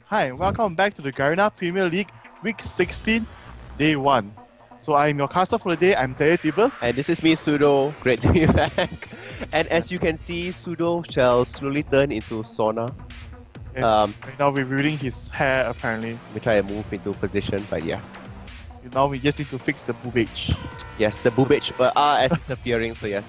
Hi, and welcome back to the Garena Premier League Week 16, Day 1. So I'm your caster for the day, I'm TeddyTibbers. And this is me, Pseudo. Great to be back. And as you can see, Pseudo shall slowly turn into Sona. Yes, right now we're reading his hair apparently. We try and move into position, but yes. Now we just need to fix the boobage. Yes, the boobage as it's appearing, so yes,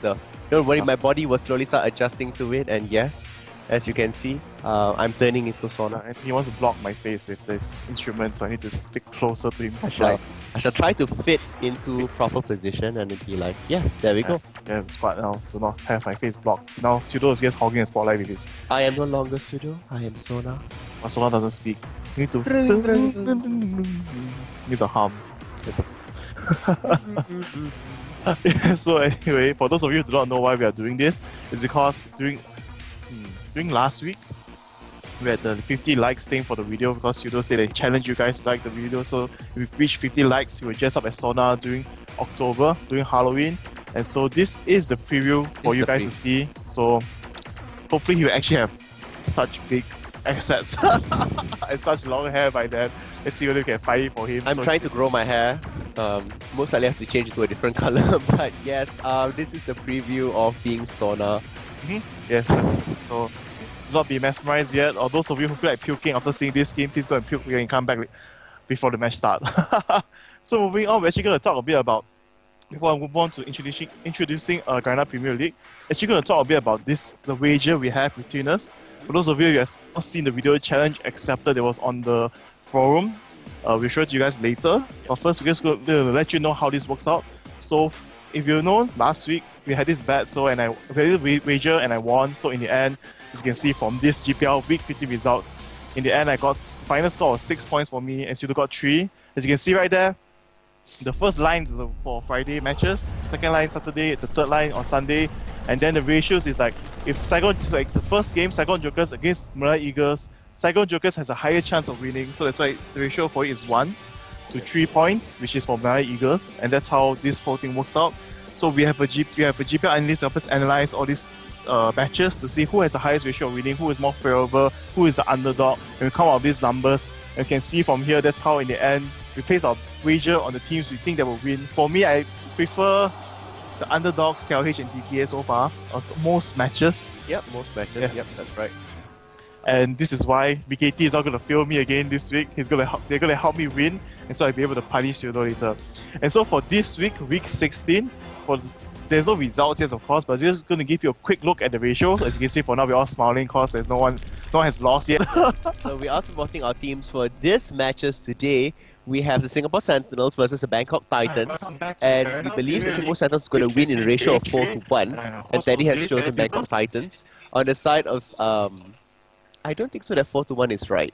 don't worry, my body will slowly start adjusting to it, and yes, as you can see, I'm turning into Sona. And he wants to block my face with this instrument, so I need to stick closer to him. I shall try to fit into proper position and be like, yeah, there we go. Yeah, the squad now do not have my face blocked. So now Pseudo is just hogging the spotlight with his... I am no longer Pseudo, I am Sona. But Sona doesn't speak. You need to... need to hum. So anyway, for those of you who do not know why we are doing this, it's because during last week, we had the 50 likes thing for the video because Pseudo said they challenged you guys to like the video. So if we reach 50 likes, we will dress up as Sona during October, during Halloween. And so this is the preview for you guys to see. So hopefully he will actually have such big assets and such long hair by then. Let's see whether we can find it for him. I'm trying to grow my hair. Most likely have to change it to a different color. But yes, this is the preview of being Sona. Yes, so do not be mesmerized yet. Or those of you who feel like puking after seeing this game, please go and puke and come back before the match starts. So moving on, we're actually going to talk a bit about, before I move on to introducing Garena Premier League, actually going to talk a bit about the wager we have between us. For those of you who have not seen the video challenge accepted that was on the forum, we'll show it to you guys later. But first, we're just going to let you know how this works out. So if you know, last week we had this bet, we had this wager and I won. So in the end, as you can see from this GPL week 50 results, in the end I got final score of 6 points for me and Pseudo got 3. As you can see right there, the first line is for Friday matches, second line Saturday, the third line on Sunday, and then the ratios is like if the first game Saigon Jokers against Manila Eagles, Saigon Jokers has a higher chance of winning, so that's why the ratio for it is 1 to 3 points, which is for Manila Eagles, and that's how this whole thing works out. So we have a GPL analyst to help us analyze all these matches to see who has the highest ratio of winning, who is more favorable, who is the underdog, and we come out with these numbers. And you can see from here, that's how in the end we place our wager on the teams we think that will win. For me, I prefer the underdogs, KLH and TPA so far on most matches. Yep, most matches. Yes. Yep, that's right. And this is why BKT is not going to fail me again this week. They're going to help me win, and so I'll be able to punish Pseudo later. And so for this week, week 16, there's no results yet, of course, but I'm just going to give you a quick look at the ratios. As you can see, for now we're all smiling because there's no one has lost yet. So we are supporting our teams for this matches today. We have the Singapore Sentinels versus the Bangkok Titans, and we believe the Singapore Sentinels is going to win in a ratio of 4-1, and Teddy has chosen Bangkok Titans. On the side of, I don't think so that 4-1 is right.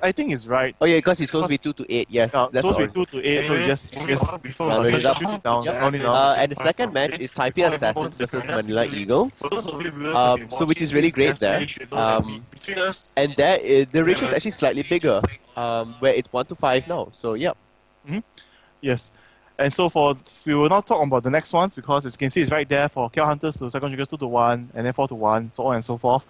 I think it's right. Oh yeah, because it's supposed to be 2-8, yes. It's supposed to be 2-8, so you just round it up. shoot it down. And the second match is TPA Assassins versus Manila Eagles, so which is really great there. And there, the ratio is actually slightly bigger, where it's 1-5 now, so yep. Yes. And so we will not talk about the next ones because as you can see it's right there for KL Hunters to Second Jokers 2-1 and then 4-1, so on and so forth.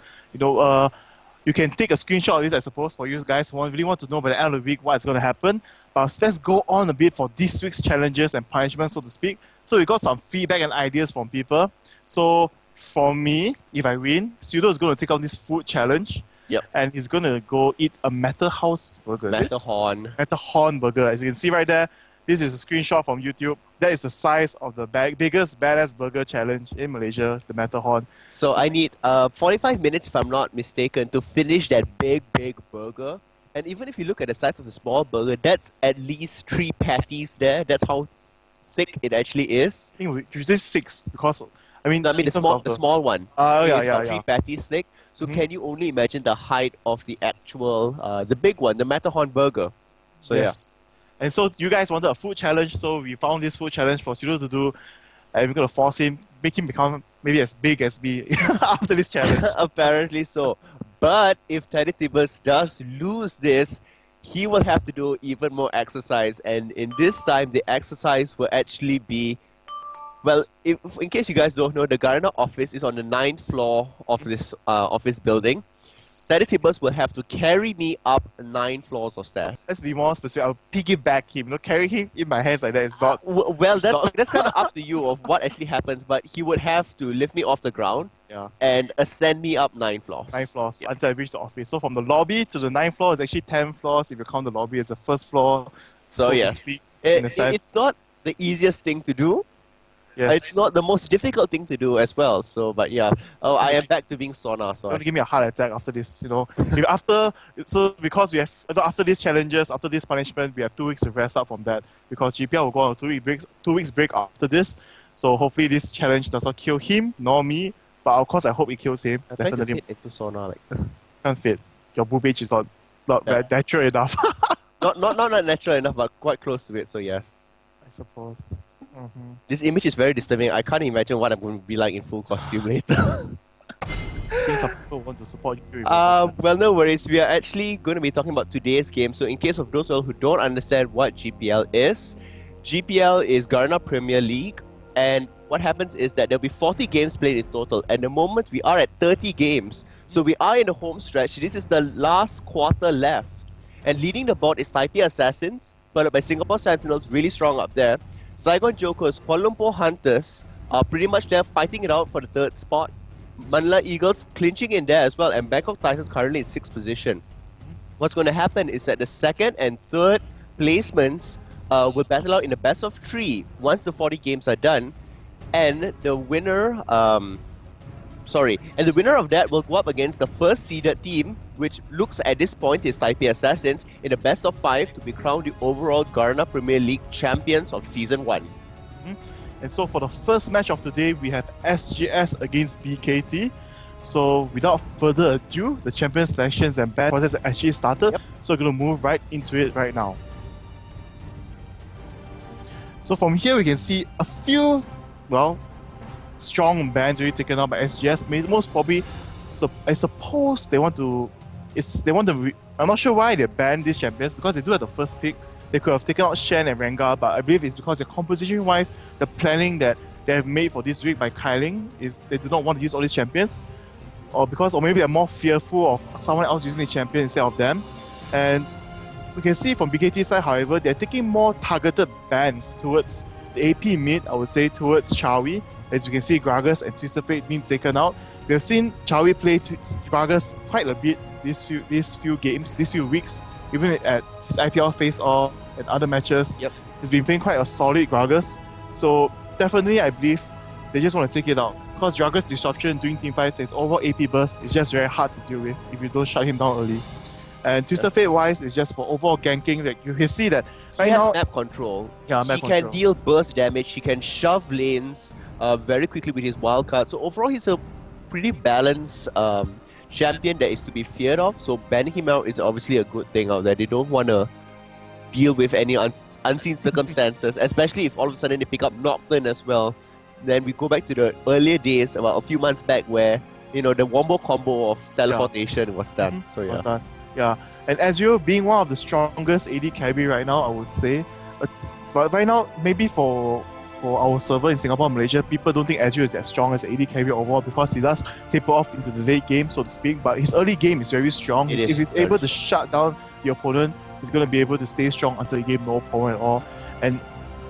You can take a screenshot of this, I suppose, for you guys who really want to know by the end of the week what's going to happen. But let's go on a bit for this week's challenges and punishments, so to speak. So we got some feedback and ideas from people. So for me, if I win, Pseudo is going to take on this food challenge. Yep. And he's going to go eat a Matterhouse burger. Matterhorn burger. As you can see right there, this is a screenshot from YouTube. That is the size of the biggest badass burger challenge in Malaysia, the Matterhorn. So I need 45 minutes, if I'm not mistaken, to finish that big burger. And even if you look at the size of the small burger, that's at least 3 patties there. That's how thick it actually is. I think you say 6 because the small one. Yeah. 3 patties thick. So can you only imagine the height of the actual, the big one, the Matterhorn burger? So yes. And so you guys wanted a food challenge, so we found this food challenge for Pseudo to do, and we're going to force him, make him become maybe as big as me after this challenge. Apparently so. But if TeddyTibbers does lose this, he will have to do even more exercise, and in this time, the exercise will actually be, well, in case you guys don't know, the Garena office is on the 9th floor of this office building. TeddyTibbers will have to carry me up 9 floors of stairs. Let's be more specific. I'll piggyback him. Carry him in my hands like that. It's not. Well, that's kind of up to you of what actually happens, but he would have to lift me off the ground and ascend me up 9 floors. 9 floors until I reach the office. So from the lobby to the 9th floor is actually 10 floors if you count the lobby as the first floor. So to yes, speak, it's not the easiest thing to do. Yes. It's not the most difficult thing to do as well. So, but yeah, I am back to being sauna. So Don't give me a heart attack after this. Because we have after these challenges, after this punishment, we have 2 weeks to rest up from that because GPL will go on a 2 weeks break after this. So hopefully this challenge does not kill him nor me. But of course, I hope it kills him. I'm trying to Definitely fit into sauna. can't fit. Your boob age is not natural enough. not natural enough, but quite close to it. So yes. I suppose. This image is very disturbing. I can't imagine what I'm going to be like in full costume later. I think some people want to support you. Well, no worries. We are actually going to be talking about today's game. So in case of those who don't understand what GPL is Garena Premier League. And what happens is that there'll be 40 games played in total. At the moment, we are at 30 games. So we are in the home stretch. This is the last quarter left. And leading the board is Taipei Assassins, followed by Singapore Sentinels, really strong up there. Saigon Jokers, Kuala Lumpur Hunters are pretty much there fighting it out for the 3rd spot. Manila Eagles clinching in there as well, and Bangkok Titans currently in 6th position. What's going to happen is that the 2nd and 3rd placements will battle out in the best of 3 once the 40 games are done, and the winner the winner of that will go up against the first seeded team, which looks at this point is Taipei Assassins, in the best of 5 to be crowned the overall Garena Premier League champions of Season 1. And so for the first match of today, we have SGS against BKT. So without further ado, the champion selections and ban process actually started. So we're going to move right into it right now. So from here we can see a few, strong bans already taken out by SGS. Most probably, so I suppose they want to. I'm not sure why they banned these champions because they do have the first pick. They could have taken out Shen and Rengar, but I believe it's because the composition-wise, the planning that they have made for this week by Kyling is they do not want to use all these champions, or maybe they're more fearful of someone else using the champion instead of them. And we can see from BKT side, however, they're taking more targeted bans towards the AP mid. I would say towards Chawi. As you can see, Gragas and Twisted Fate being taken out. We have seen Chawi play Gragas quite a bit these few weeks. Even at his IPL face-off and other matches, he's been playing quite a solid Gragas. So definitely, I believe they just want to take it out. Because Gragas disruption during team fights and his overall AP burst is just very hard to deal with if you don't shut him down early. And Twisted Fate-wise, is just for overall ganking. Like you can see that right now, map control. He can deal burst damage. He can shove lanes very quickly with his wildcard. So overall, he's a pretty balanced champion that is to be feared of. So banning him out is obviously a good thing out there. They don't want to deal with any unseen circumstances, especially if all of a sudden they pick up Nocturne as well. Then we go back to the earlier days, about a few months back, where the wombo combo of teleportation was done. So and Ezreal being one of the strongest AD carry right now, I would say. But right now, maybe for our server in Singapore and Malaysia, people don't think Ezreal is that strong as AD carry overall because he does taper off into the late game, so to speak. But his early game is very strong. If he's able to shut down the opponent, he's going to be able to stay strong until the game, no problem at all. And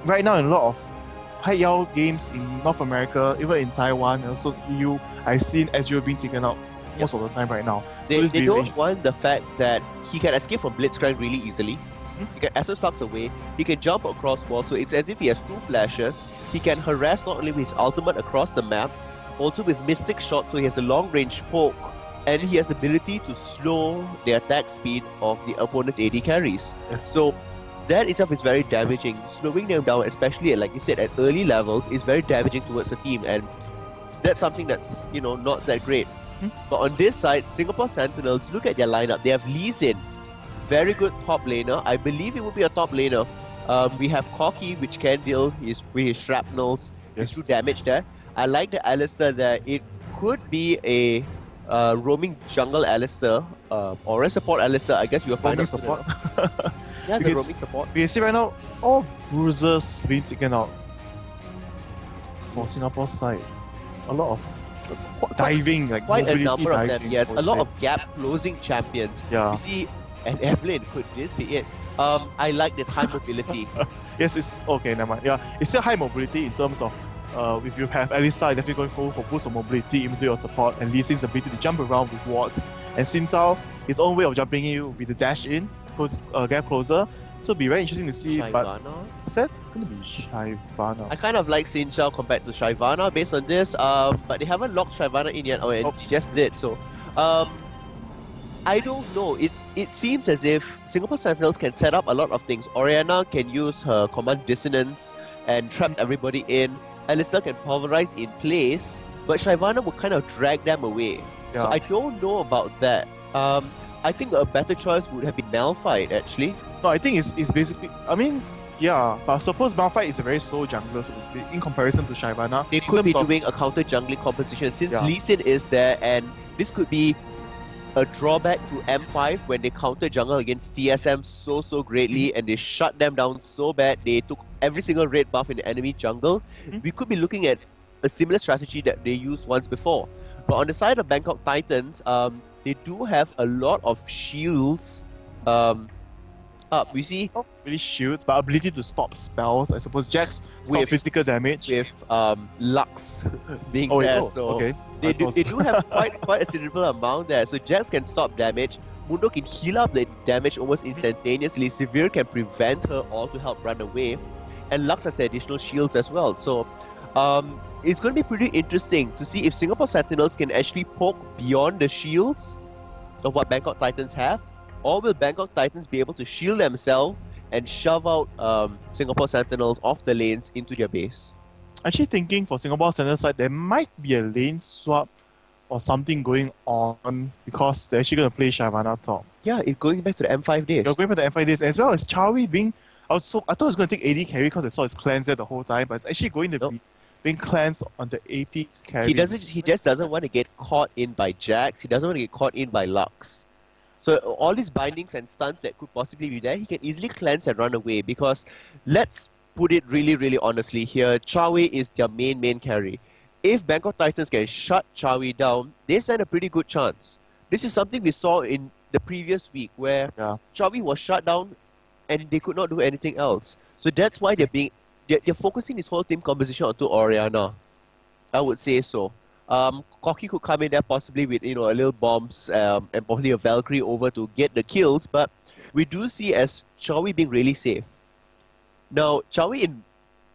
right now, in a lot of high yell games in North America, even in Taiwan, and also EU, I've seen Ezreal being taken out most of the time right now. They don't want the fact that he can escape from Blitzcrank really easily. He can Essence Flux away, he can jump across walls, so it's as if he has 2 flashes. He can harass not only with his ultimate across the map, also with Mystic Shot, so he has a long range poke, and he has the ability to slow the attack speed of the opponent's AD carries. So that itself is very damaging. Slowing them down, especially at, like you said, at early levels, is very damaging towards the team, and that's something that's not that great. But on this side, Singapore Sentinels, look at their lineup. They have Lee Sin, very good top laner. I believe it will be a top laner. We have Corki, which can deal with his shrapnels, his true damage there. I like the Alistar there. It could be a roaming jungle Alistar or a support Alistar. I guess you will find out. Support. The roaming support. We can see right now all bruisers being taken out for Singapore side. A lot of diving, like quite a mobility number of them, diving, yes. I A would lot say. of gap closing champions. Yeah. You see, and Evelyn, could this be it? I like this high mobility. Yes, it's okay, never mind. Yeah, it's still high mobility in terms of if you have Alistar, definitely going for boost of mobility into your support, and Lee Sin's ability to jump around with wards, and Xin Zhao, his own way of jumping in with the dash in, close, gap closer. So it'll be very interesting to see. But Shyvana? it's gonna be Shyvana. I kind of like Xin Zhao compared to Shyvana based on this, but they haven't locked Shyvana in yet. Oh, and he just did. So, I don't know. It seems as if Singapore Sentinels can set up a lot of things. Oriana can use her command dissonance and trap everybody in. Alistair can pulverize in place, but Shyvana will kind of drag them away. Yeah. So I don't know about that. I think a better choice would have been Malphite actually. No, I think it's basically. I mean, yeah, but I suppose Malphite is a very slow jungler, so to speak, in comparison to Shyvana. They could be doing a counter jungling composition since Yeah. Lee Sin is there, and this could be a drawback to M5 when they counter jungle against TSM so greatly and they shut them down so bad. They took every single red buff in the enemy jungle. We could be looking at a similar strategy that they used once before. But on the side of Bangkok Titans, they do have a lot of shields up. We see Not really shields, but ability to stop spells. I suppose Jax stop With- physical damage. with Lux being Oh, there, oh, so okay. they do have quite a considerable amount there. So Jax can stop damage. Mundo can heal up the damage almost instantaneously. Severe can prevent her or to help run away. And Lux has additional shields as well. So it's going to be pretty interesting to see if Singapore Sentinels can actually poke beyond the shields of what Bangkok Titans have. Or will Bangkok Titans be able to shield themselves and shove out Singapore Sentinels off the lanes into their base? Actually thinking for Singapore Center side, there might be a lane swap or something going on because they're actually going to play Shyvana top. Yeah, it's going back to the M5 days. They're going for the M5 days, as well as Chawi being. I thought it was going to take AD carry because I saw his cleanse there the whole time, but it's actually going to be being cleansed on the AP carry. He just doesn't want to get caught in by Jax. He doesn't want to get caught in by Lux. So all these bindings and stunts that could possibly be there, he can easily cleanse and run away because let's put it really honestly here, Chawi is their main carry. If Bangkok Titans can shut Chawi down, they stand a pretty good chance. This is something we saw in the previous week where Chawi was shut down and they could not do anything else. So that's why they're focusing this whole team composition onto Oriana. I would say so. Koki could come in there possibly with a little bombs and probably a Valkyrie over to get the kills, but we do see as Chawi being really safe. Now Chawi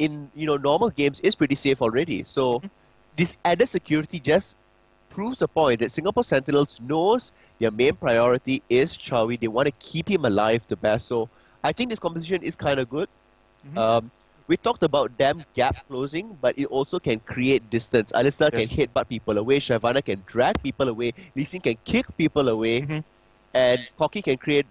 in normal games is pretty safe already, so this added security just proves the point that Singapore Sentinels knows their main priority is Chawi. They want to keep him alive the best, so I think this composition is kind of good. We talked about them gap closing, but it also can create distance. Alistair can headbutt people away, Shyvana can drag people away, Lee Sin can kick people away, and Koki can create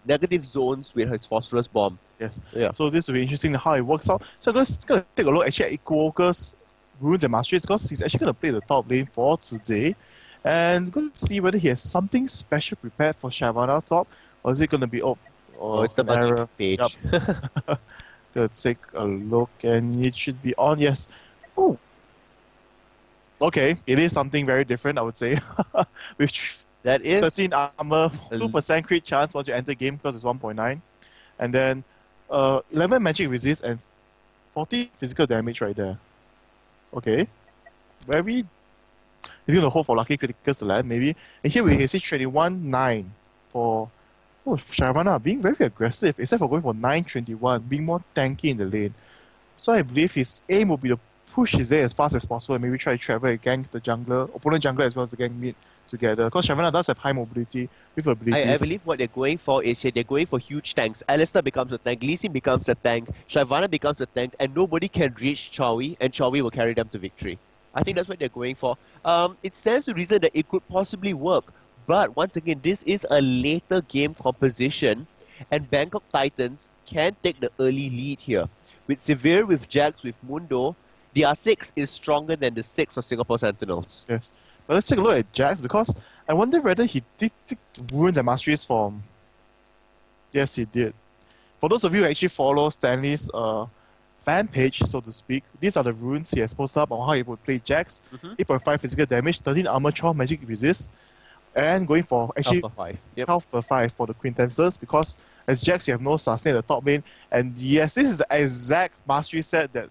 negative zones with his Phosphorus Bomb. Yes. Yeah. So this will be interesting how it works out. So I'm just going to take a look actually at Ikuoka's runes and masteries because he's actually going to play the top lane for today. And going to see whether he has something special prepared for Shyvana top, or is it going to be it's the buggy page. Yep. Let's take a look, and it should be on. Yes. Oh. Okay, it is something very different, I would say. With That is 13 armor, 2% crit chance once you enter game because it's 1.9, and then 11 magic resist and 40 physical damage right there. Okay, very. He's gonna hold for lucky criticals to land maybe. And here we can see 21-9 for. Oh, Shyvana being very aggressive, except for going for 9-21, being more tanky in the lane. So I believe his aim will be to push his lane as fast as possible and maybe try to travel and gank the opponent jungler as well as the gank mid together. Because Shyvana does have high mobility with abilities. I believe what they're going for is they're going for huge tanks. Alistair becomes a tank, Lee Sin becomes a tank, Shyvana becomes a tank, and nobody can reach Chawi, and Chawi will carry them to victory. I think that's what they're going for. It stands to reason that it could possibly work. But once again, this is a later game composition, and Bangkok Titans can take the early lead here. With Severe, with Jax, with Mundo, the R6 is stronger than the 6 of Singapore Sentinels. Yes. But let's take a look at Jax because I wonder whether he did take runes and masteries from. Yes, he did. For those of you who actually follow Stanley's fan page, so to speak. These are the runes he has posted up on how he would play Jax. 8.5 physical damage, 13 armor, 12 magic resist, and going for actually Alpha 5. Yep. health per 5 for the Quintessence, because as Jax you have no sustain at the top lane, and yes, this is the exact mastery set that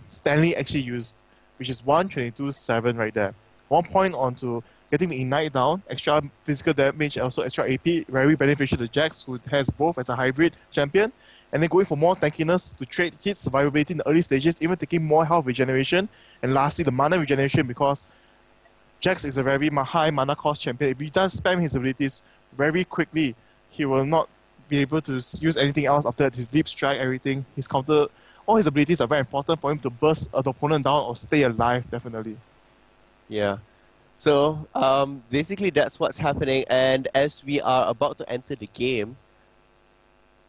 Stanley actually used, which is 122.7 right there. 1 point onto getting the Ignite down, extra physical damage, also extra AP, very beneficial to Jax, who has both as a hybrid champion, and then going for more tankiness to trade hit survivability in the early stages, even taking more health regeneration, and lastly the mana regeneration, because Jax is a very high mana cost champion. If he does spam his abilities very quickly, he will not be able to use anything else after that. His deep strike, everything, his counter, all his abilities are very important for him to burst the opponent down or stay alive, definitely. Yeah. So basically that's what's happening, and as we are about to enter the game,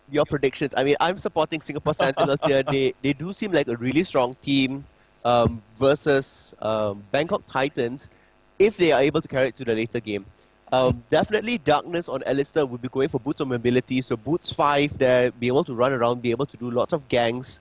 your predictions. I mean, I'm supporting Singapore Sentinels here. They do seem like a really strong team versus Bangkok Titans if they are able to carry it to the later game. Definitely Darkness on Alistair will be going for boots of mobility, so boots 5 there, be able to run around, be able to do lots of ganks.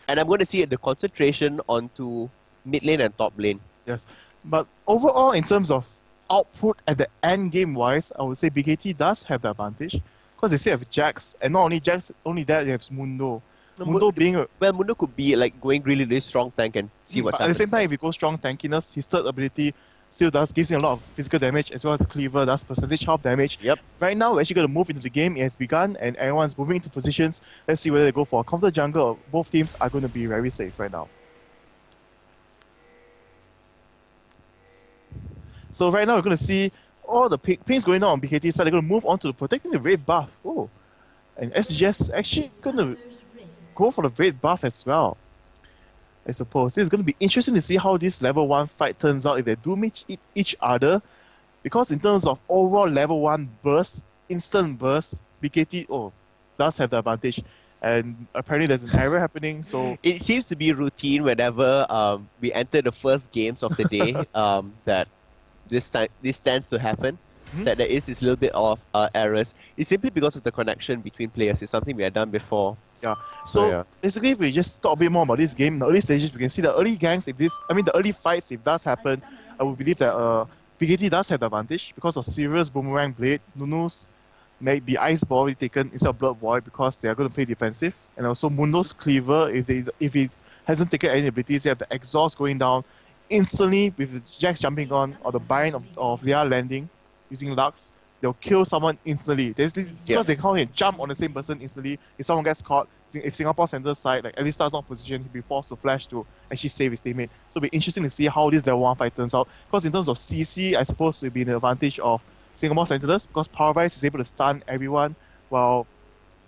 And I'm going to see the concentration onto mid lane and top lane. Yes. But overall, in terms of output at the end game wise, I would say BKT does have the advantage, because they still have Jax, and not only Jax, only that they have Mundo. Mundo being a, well, Mundo could be like going really, really strong tank and see what's happening. At the same time, if you go strong tankiness, his third ability still gives him a lot of physical damage, as well as Cleaver does percentage health damage. Yep. Right now, we're actually going to move into the game. It has begun, and everyone's moving into positions. Let's see whether they go for a counter jungle, or both teams are going to be very safe right now. So right now, we're going to see all the pings going on BKT side. They're going to move on to protecting the red buff. Oh, and SGS actually going to go for the red buff as well, I suppose. This is going to be interesting to see how this level 1 fight turns out if they do meet each other, because in terms of overall level 1 burst, instant burst, BKT does have the advantage, and apparently there's an error happening, so... It seems to be routine whenever we enter the first games of the day that this tends to happen, that there is this little bit of errors. It's simply because of the connection between players. It's something we had done before. Yeah. So basically, if we just talk a bit more about this game, in the early stages, we can see the early ganks. The early fights, if it does happen, I would believe that BKT does have the advantage because of Sirius Boomerang Blade. Nunu's may be Ice Ball taken instead of Blood Void because they are going to play defensive, and also Mundo's Cleaver. If he hasn't taken any abilities, they have the exhaust going down instantly with the Jax jumping on, or the bind of Leah landing using Lux. They'll kill someone instantly. Because they can't jump on the same person instantly. If someone gets caught, if Singapore Centre's side, like Alistair's not positioned, he'll be forced to flash to actually save his teammate. So it'll be interesting to see how this level 1 fight turns out. Because in terms of CC, I suppose it'll be the advantage of Singapore Sentinels, because Power Vice is able to stun everyone, while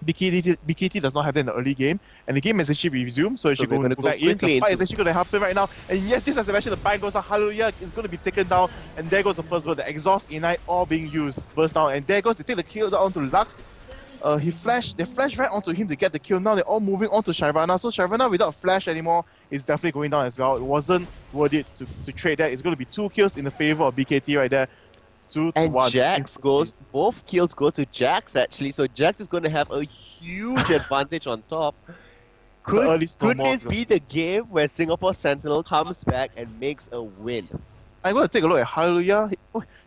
BKT does not have that in the early game, and the game has actually resumed, so it should go back in. The fight is actually going to happen right now, and yes, just as I mentioned, the bind goes down, Hallelujah is going to be taken down, and there goes the first burst, the exhaust, Ignite, all being used, burst down, and there goes, they take the kill down onto Lux. They flash right onto him to get the kill. Now they're all moving on to Shyvana, so Shyvana without flash anymore is definitely going down as well. It wasn't worth it to trade that. It's going to be 2 kills in the favor of BKT right there. 2 to 1. Jax both kills go to Jax actually, so Jax is going to have a huge advantage on top. Could this be the game where Singapore Sentinel comes back and makes a win? I'm going to take a look at Hallelujah.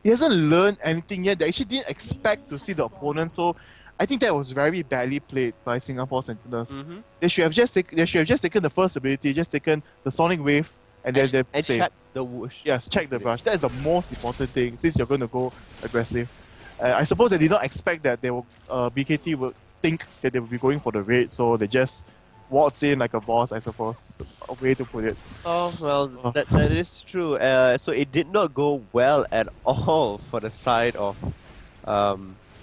He hasn't learned anything yet. They actually didn't expect to see the opponent, so I think that was very badly played by Singapore Sentinels. They should have just taken the first ability, just taken the Sonic Wave, and then they check the whoosh. Yes, check the brush. That is the most important thing since you're going to go aggressive. I suppose they did not expect that BKT would think that they would be going for the raid, so they just waltz in like a boss, I suppose. A way to put it. Oh, well, that is true. So it did not go well at all for the side of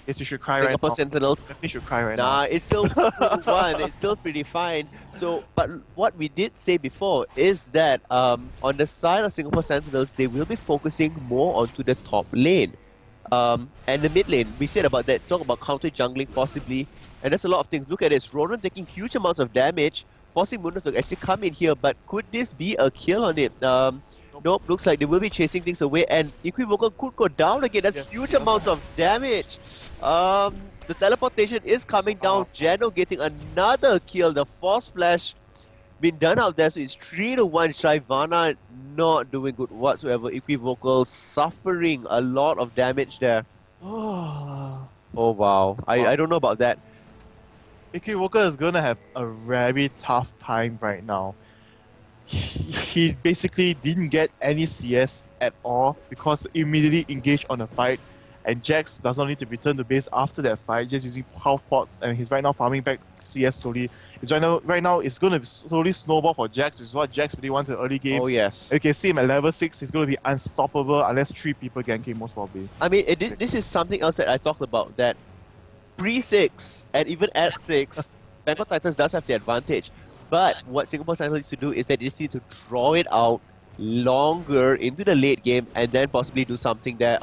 Yes, you should cry Singapore right now. Sentinels. You should cry right now. Nah, it's still 1. It's still pretty fine. So, but what we did say before is that on the side of Singapore Sentinels, they will be focusing more onto the top lane. And the mid lane, we said about that, talk about counter jungling possibly, and there's a lot of things. Look at this, Ronan taking huge amounts of damage, forcing Mundo to actually come in here, but could this be a kill on it? Nope, looks like they will be chasing things away, and Equivocal could go down again. That's Yes, huge yes. amounts of damage. The teleportation is coming down. Geno getting another kill. The Force Flash been done out there, so it's 3-1. Shyvana not doing good whatsoever. Equivocal suffering a lot of damage there. Oh, Oh wow, I don't know about that. Walker is gonna have a very tough time right now. He basically didn't get any CS at all because immediately engaged on a fight, and Jax does not need to return to base after that fight, just using half pots, and he's right now farming back CS slowly. It's right now it's gonna slowly snowball for Jax, which is what Jax really wants in the early game. Oh yes. You can see him at level 6, he's gonna be unstoppable unless 3 people gank him most probably. I mean, this is something else that I talked about, that pre-6 and even at 6, Bangkok Titans does have the advantage. But what Singapore Sentinels needs to do is that they just need to draw it out longer into the late game and then possibly do something there.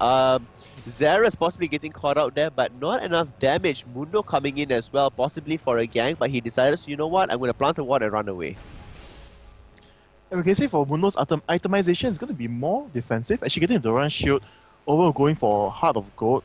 Zara's possibly getting caught out there, but not enough damage. Mundo coming in as well, possibly for a gank, but he decided, you know what, I'm going to plant a ward and run away. And we can say for Mundo's itemization is going to be more defensive, actually getting the Doran Shield over going for Heart of Gold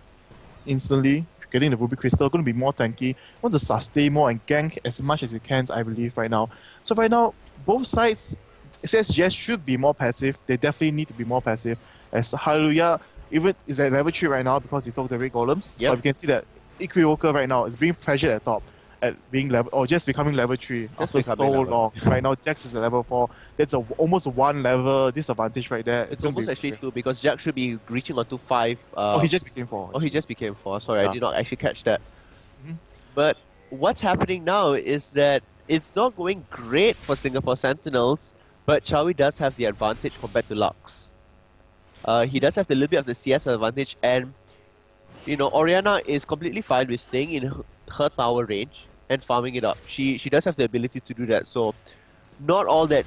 instantly. Getting the Ruby Crystal, going to be more tanky, wants to sustain more and gank as much as it can, I believe, right now. So right now, both sides, SGS should be more passive. They definitely need to be more passive. As Hallelujah, even is at level 3 right now because he took the Red Golems. Yep. But we can see that Equivocal right now is being pressured at top, at being level, or just becoming level 3 after so long. Right now, Jax is at level 4. That's almost 1 level disadvantage right there. It's almost actually 2 because Jack should be reaching onto 5. Oh, he just became 4. Oh, he just became 4. Sorry, I did not actually catch that. Mhm. But what's happening now is that it's not going great for Singapore Sentinels, but Chowie does have the advantage compared to Lux. He does have a little bit of the CS advantage, and you know, Oriana is completely fine with staying in her tower range and farming it up. She does have the ability to do that, so not all that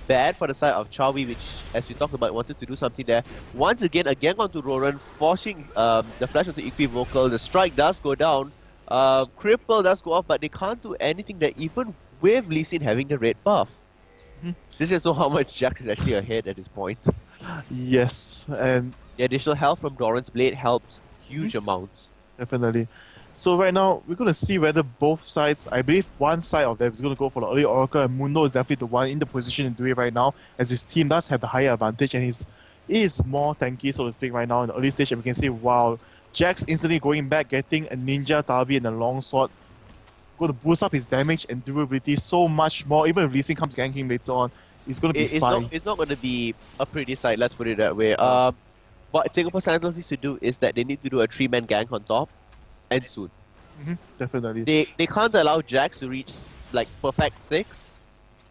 bad for the side of Chowie, which, as we talked about, wanted to do something there. Once again, a gank onto Roran, forcing the flash onto Equivocal. The strike does go down. Cripple does go off, but they can't do anything there, even with Lee Sin having the red buff. This is so how much Jax is actually ahead at this point. Yes, and the additional health from Doran's Blade helps huge amounts. Definitely. So right now, we're going to see whether both sides, I believe one side of them is going to go for the early Oracle, and Mundo is definitely the one in the position to do it right now, as his team does have the higher advantage, and he is more tanky, so to speak, right now in the early stage, and we can see, wow, Jax instantly going back, getting a Ninja Tabi and a Longsword, going to boost up his damage and durability so much more, even if Lee Sin comes ganking later on, it's going to be fine. It's not going to be a pretty sight, let's put it that way. What Singapore Sentinels needs to do is that they need to do a 3-man gank on top, and soon. Definitely. They can't allow Jax to reach like perfect 6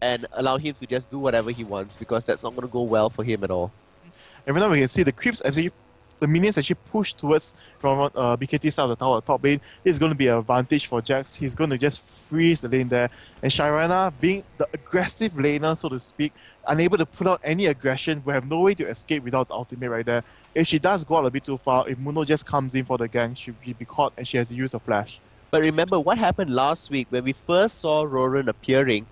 and allow him to just do whatever he wants, because that's not going to go well for him at all. And right now we can see the creeps actually, the minions actually push towards from BKT side of the tower, top lane. This is going to be an advantage for Jax. He's going to just freeze the lane there. And Shyvana, being the aggressive laner, so to speak, unable to put out any aggression, will have no way to escape without the ultimate right there. If she does go out a bit too far, if Mundo just comes in for the gank, she'll be caught and she has to use a flash. But remember what happened last week when we first saw Roran appearing.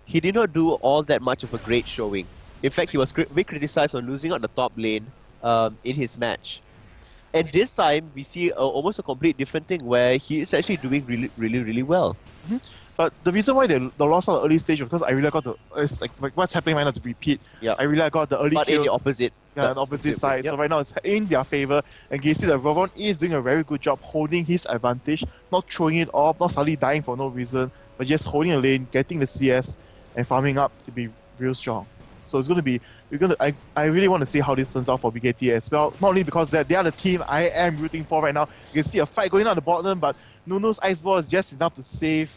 He did not do all that much of a great showing. In fact, he was very criticized on losing out the top lane in his match. And this time, we see almost a complete different thing where he is actually doing really well. But the reason why they lost out the early stage was because I really got it's like what's happening right now is repeat. Yeah. I really got the early but kills. in the opposite. Yeah, the opposite side. Yep. So right now it's in their favor. And you see that Rovon is doing a very good job holding his advantage, not throwing it off, not suddenly dying for no reason, but just holding a lane, getting the CS, and farming up to be real strong. So it's going to be, I really want to see how this turns out for BKT as well. Not only because they are the team I am rooting for right now. You can see a fight going on at the bottom, but Nuno's Ice Ball is just enough to save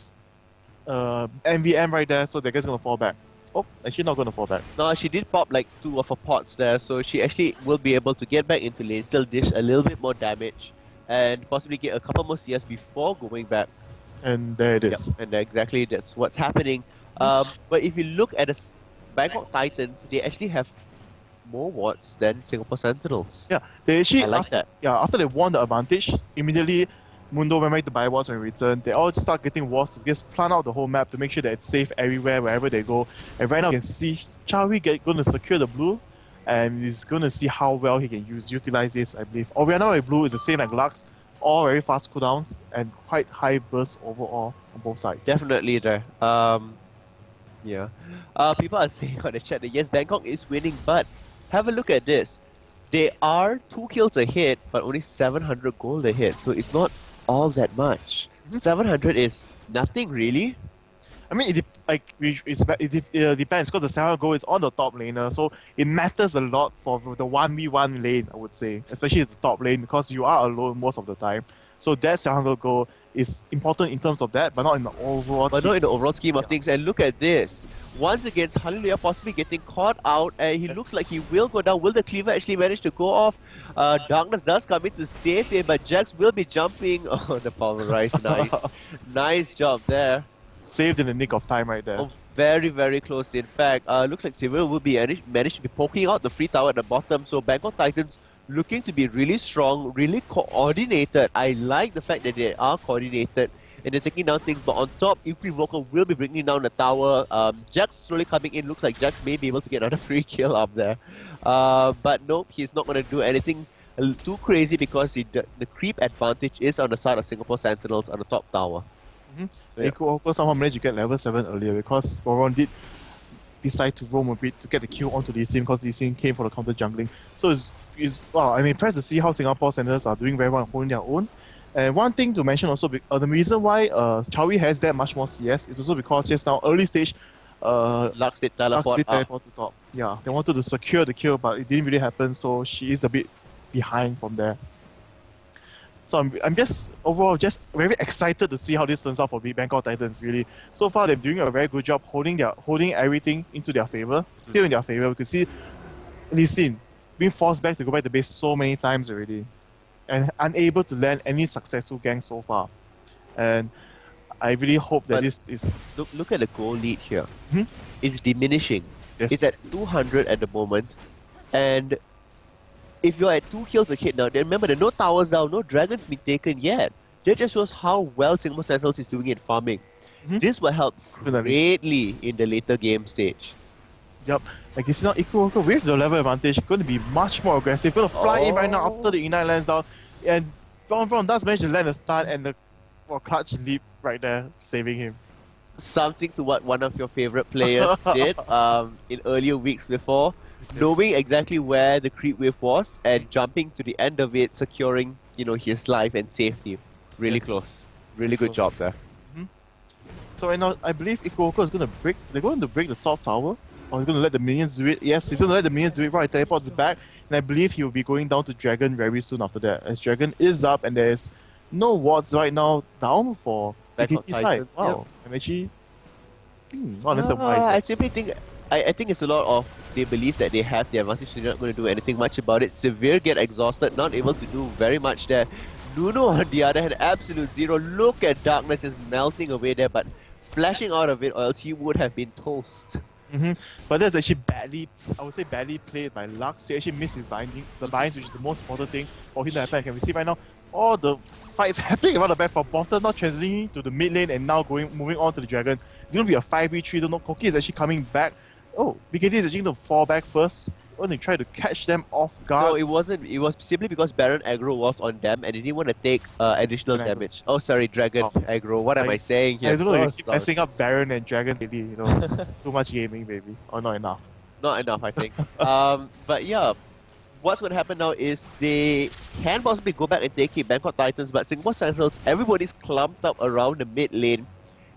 MVM right there, so they're just going to fall back. Oh, actually not going to fall back. No, she did pop like 2 of her pots there, so she actually will be able to get back into lane, still dish a little bit more damage, and possibly get a couple more CS before going back. And there it is. Yep, and exactly that's what's happening. But if you look at the Bangkok Titans, they actually have more wards than Singapore Sentinels. Yeah, they actually, I like that. Yeah, after they won the advantage, immediately Mundo went back to buy wards when we return. They all start getting wards to just plan out the whole map to make sure that it's safe everywhere, wherever they go. And right now you can see Chowie going to secure the blue. and he's going to see how well he can utilize this, I believe. Oriana with blue is the same like Lux, all very fast cooldowns and quite high bursts overall on both sides. Definitely there. Yeah. People are saying on the chat that yes, Bangkok is winning, but have a look at this. They are 2 kills ahead, but only 700 gold ahead, so it's not all that much. 700 is nothing really. I mean, it depends because the 700 gold is on the top laner, so it matters a lot for the 1v1 lane, I would say, especially as the top lane because you are alone most of the time. So that 700 gold is important in terms of that, but not in the overall. But not in the overall scheme of things. And look at this. Once again, Hallelujah possibly getting caught out, and he looks like he will go down. Will the cleaver actually manage to go off? Darkness does come in to save him, but Jax will be jumping. Oh, the power rise. Nice. Nice job there. Saved in the nick of time right there. Oh, very, very close. In fact, looks like Seville will be managed to be poking out the free tower at the bottom. So Bangkok Titans looking to be really strong, really coordinated. I like the fact that they are coordinated and they're taking down things. But on top, Equivocal will be bringing down the tower. Jax slowly coming in. Looks like Jax may be able to get another free kill up there. But nope, he's not going to do anything too crazy because the creep advantage is on the side of Singapore Sentinels on the top tower. So, yeah. Equivocal somehow managed to get level 7 earlier because Boron did decide to roam a bit to get the kill onto Lee Sin because Lee Sin came for the counter jungling. So wow, I'm impressed to see how Singapore Sentinels are doing very well and holding their own. And one thing to mention also, the reason why Chowie has that much more CS is also because just now, early stage, Lux did teleport to top. Yeah, they wanted to secure the kill, but it didn't really happen, so she is a bit behind from there. So I'm just overall just very excited to see how this turns out for Bangkok Titans. Really, so far they're doing a very good job holding everything into their favor, still in their favor. We can see Lee Sin being forced back to go back to base so many times already, and unable to land any successful gank so far. And I really hope that this is look at the goal lead here. It's diminishing. Yes. It's at 200 at the moment, and if you're at 2 kills ahead now, then remember there are no towers down, no dragons been taken yet. That just shows how well Singapore Sentinels is doing in farming. This will help greatly in the later game stage. Yep, like you see now, Equivocal with the level advantage, going to be much more aggressive, going to fly in right now after the Ignite lands down, and Brown does manage to land a stun and the clutch leap right there, saving him. Something to what one of your favorite players did in earlier weeks before. Knowing exactly where the creep wave was and jumping to the end of it, securing his life and safety. Really close. Really good job there. So right now, I believe Equivocal is going to break. They're going to break the top tower, or he's going to let the minions do it. Yes, he's going to let the minions do it while he teleports back, and I believe he will be going down to Dragon very soon after that. As Dragon is up, and there's no wards right now down for BKT side. Wow, yep. I'm actually not surprised. I simply think. I think it's a lot of they believe that they have the advantage, so they're not going to do anything much about it. Severe get exhausted, not able to do very much there. Nuno on the other hand, absolute zero. Look at Darkness is melting away there, but flashing out of it, or else he would have been toast. But that's actually badly played by Lux. He actually missed his the binds, which is the most important thing for him to happen. I can see right now all the fights happening around the back from bottom, now transitioning to the mid lane and now moving on to the Dragon. It's going to be a 5v3. Don't know. Koki is actually coming back. Oh, BKT is actually going to fall back first. When they try to catch them off guard. No, it wasn't. It was simply because Baron aggro was on them and they didn't want to take additional damage. Oh, sorry, Dragon aggro. What am I saying here? I don't know, you keep messing up Baron and Dragon daily, Too much gaming, baby. Or not enough. Not enough, I think. But yeah, what's going to happen now is they can possibly go back and take it, Bangkok Titans, but Singapore Sentinels, everybody's clumped up around the mid lane.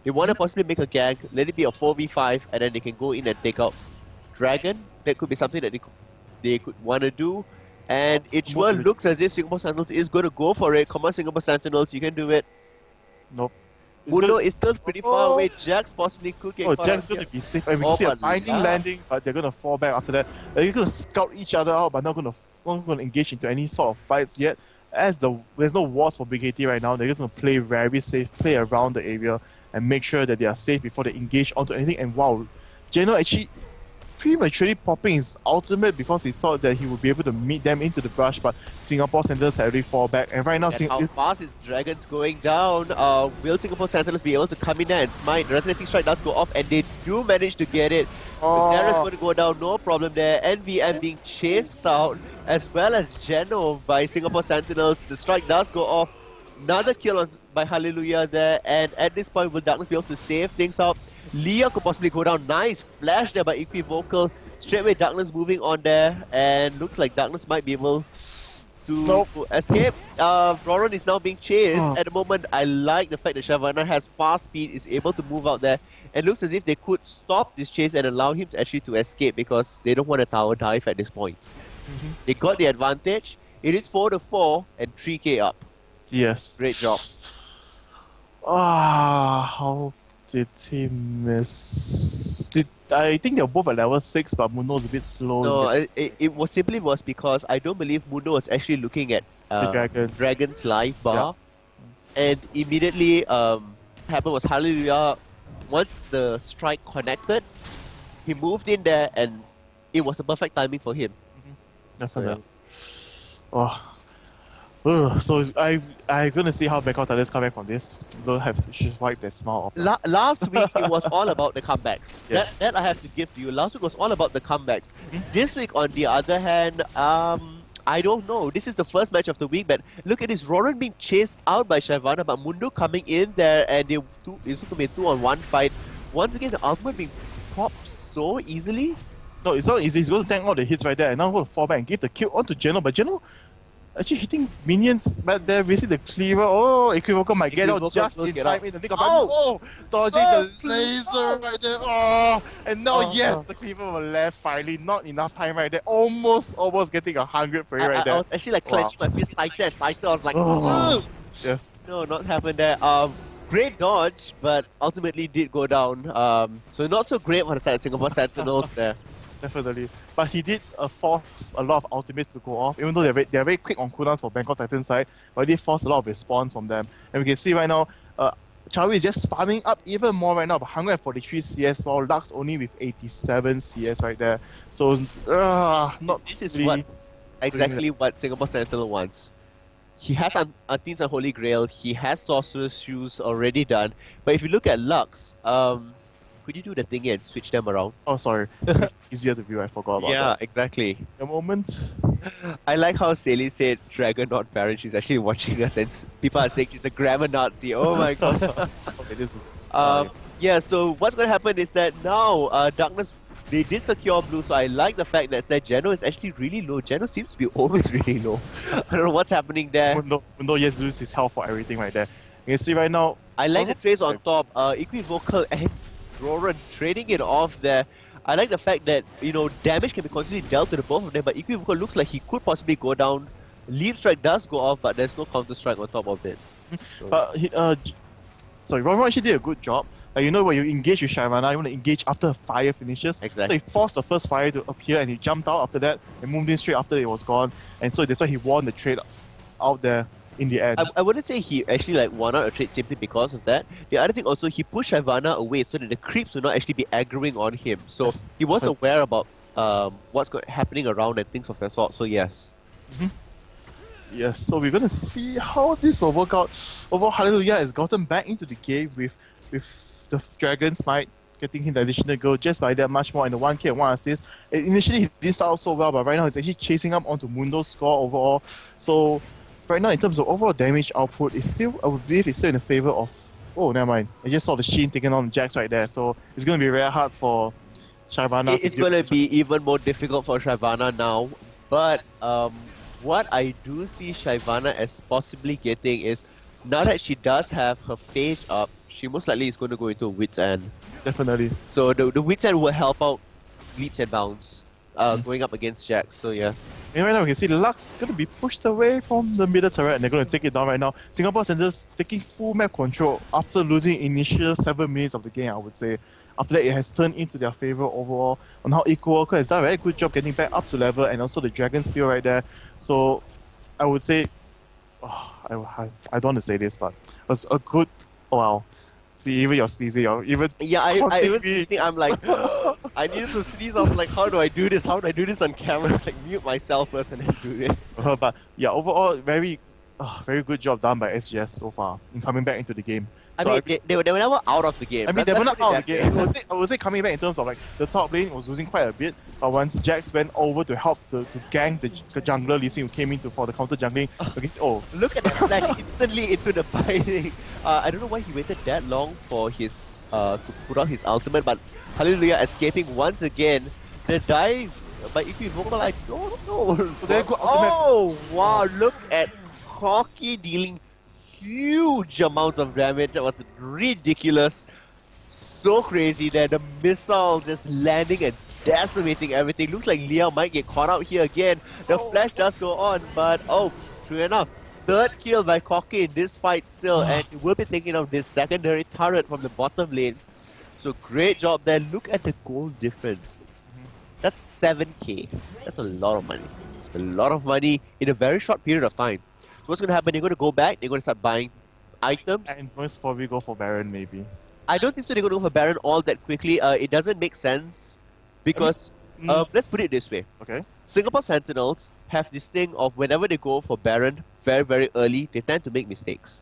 They want to possibly make a gank, let it be a 4v5, and then they can go in and take out Dragon. That could be something that they could want to do. And it sure looks as if Singapore Sentinels is going to go for it. Come on, Singapore Sentinels, you can do it. Nope. Mundo is still pretty far away. Jax possibly could get caught. Jax is going to be safe. And we can see a binding landing, but they're going to fall back after that. They're going to scout each other out, but not going to engage into any sort of fights yet. As there's no wards for BKT right now, they're just going to play very safe, play around the area, and make sure that they are safe before they engage onto anything. And wow, Geno actually prematurely popping his ultimate because he thought that he would be able to meet them into the brush, but Singapore Sentinels had already fall back. And right now, And how fast is Dragons going down? Will Singapore Sentinels be able to come in there and smite? The Resonating Strike does go off, and they do manage to get it. Zera's going to go down, no problem there. NVM being chased out, as well as Geno by Singapore Sentinels. The strike does go off. Another kill by Hallelujah there, and at this point, will Darkness be able to save things out? Leah could possibly go down. Nice flash there by Equivocal. Straight away, Darkness moving on there, and looks like Darkness might be able to escape. Roran is now being chased. At the moment, I like the fact that Shyvana has fast speed, is able to move out there, and looks as if they could stop this chase and allow him to actually to escape because they don't want a tower dive at this point. They got the advantage. It is 4-4 and 3k up. Yes. Great job. How did he miss? I think they're both at level 6, but Mundo is a bit slow. No, it was simply because I don't believe Mundo was actually looking at the Dragon's life bar. Yeah. And immediately happened was Hallelujah, once the strike connected, he moved in there and it was a perfect timing for him. Definitely. So I'm gonna see how Bangkok Titans come back from this. Don't have to wipe that smile off. Last week it was all about the comebacks. Yes. That I have to give to you. Last week was all about the comebacks. This week, on the other hand, I don't know. This is the first match of the week, but look at this. Roran being chased out by Shyvana, but Mundo coming in there, and it's going to be a 2-on-1 fight. Once again, the ultimate being popped so easily. No, it's not easy. He's going to tank all the hits right there, and now going to fall back and give the kill onto Geno, but Geno actually hitting minions back there, basically the cleaver. Equivocal might get out just in time in the nick of time. Dodging the laser right there. And now, yes, the cleaver will left finally. Not enough time right there. Almost getting 100 for you right there. I was actually like clenching my fist tighter and tighter. I was like, yes. No, not happened there. Great dodge, but ultimately did go down. So not so great for the side of Singapore Sentinels there. Definitely. But he did force a lot of ultimates to go off, even though they're very quick on cooldowns for Bangkok Titans side, but he did force a lot of response from them. And we can see right now, Chawi is just farming up even more right now, 143 CS, while Lux only with 87 CS right there. So, This is really exactly what Singapore Sentinel wants. He has Unteen's Unholy Grail, he has Sorcerer's Shoes already done, but if you look at Lux, could you do the thing and switch them around? Oh, sorry. Easier to view, I forgot about that. Yeah, exactly. A moment. I like how Sally said Dragon not Baron. She's actually watching us and people are saying she's a grammar Nazi. Oh my god. Okay, this is yeah, so what's going to happen is that now Darkness, they did secure blue, so I like the fact that Geno is actually really low. Geno seems to be always really low. I don't know what's happening there. Mundo just loses his health for everything right there. You can see right now. I like the trades on top. Equivocal and Roran trading it off there. I like the fact that, damage can be constantly dealt to the both of them, but Equivocal looks like he could possibly go down. Leap Strike does go off, but there's no Counter Strike on top of it. So. But Roran actually did a good job. Like, when you engage with Shyvana, you want to engage after the fire finishes. Exactly. So he forced the first fire to appear and he jumped out after that and moved in straight after it was gone. And so that's why he won the trade out there in the end. I wouldn't say he actually won out a trade simply because of that. The other thing also, he pushed Shyvana away so that the creeps would not actually be aggroing on him. So he was aware about what's happening around and things of that sort. So yes. Yes, so we're going to see how this will work out. Overall, Hallelujah has gotten back into the game with the Dragon Smite getting him the additional goal just by that much more in the 1k and 1 assist. Initially, he didn't start out so well, but right now he's actually chasing up onto Mundo's score overall. So right now, in terms of overall damage output, it's still, I would believe it's still in the favor of... Oh, never mind. I just saw the Sheen taking on Jax right there, so it's going to be very hard for Shyvana. It's going to be even more difficult for Shyvana now, but what I do see Shyvana as possibly getting is, now that she does have her phase up, she most likely is going to go into Wit's End. Definitely. So the Wit's End will help out leaps and bounds going up against Jax, so yes. And right now we can see Lux going to be pushed away from the middle turret and they're going to take it down right now. Singapore Sentinels taking full map control after losing initial 7 minutes of the game, I would say. After that, it has turned into their favor overall on how Equivocal has done a very good job getting back up to level and also the Dragon Steel right there. So I would say, I don't want to say this, but it was a good, wow. See, even you're sneezing, even... Yeah, I even sneezing, I'm like... I needed to sneeze. I was like, how do I do this? How do I do this on camera? Like, mute myself first and then do it. But yeah, overall, very good job done by SGS so far in coming back into the game. I mean, they were never out of the game. I mean, they were not out of the game. I would say coming back in terms of like the top lane was losing quite a bit, but once Jax went over to help to gang the jungler Lee Sin, who came in for the counter jungling against. Oh, look at that flash instantly into the fighting. I don't know why he waited that long for his to put out his ultimate, but Hallelujah escaping once again. The dive by Equivocal, I don't know. Oh wow! Look at Hockey dealing huge amounts of damage. That was ridiculous. So crazy that the missile just landing and decimating everything. Looks like Leah might get caught out here again. The flash does go on, but true enough. Third kill by Koki in this fight still, and he will be taking out this secondary turret from the bottom lane. So great job there. Look at the goal difference. That's 7k. That's a lot of money. It's a lot of money in a very short period of time. So what's going to happen? They're going to go back, they're going to start buying items. And most probably go for Baron maybe. I don't think so they're going to go for Baron all that quickly. It doesn't make sense because, let's put it this way. Okay. Singapore Sentinels have this thing of whenever they go for Baron very, very early, they tend to make mistakes.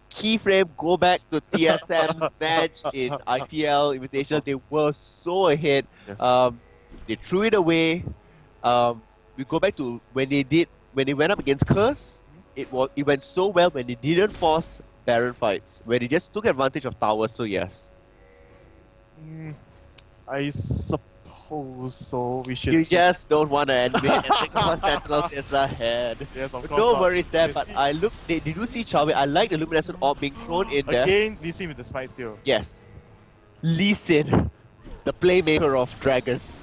Keyframe, go back to TSM's match in IPL Invitational. They were so ahead. Yes. They threw it away. We go back to when they went up against Curse. It went so well when they didn't force Baron fights, where they just took advantage of towers. So yes. I suppose so. We should. You just don't want to admit that Singapore Sentinels is ahead. Yes, of course. No worries there, but I look. They do see Chauve. I like the Luminescent Orb being thrown in there. Again, Lee Sin with the smite steal. Yes. Lee Sin, the playmaker of dragons.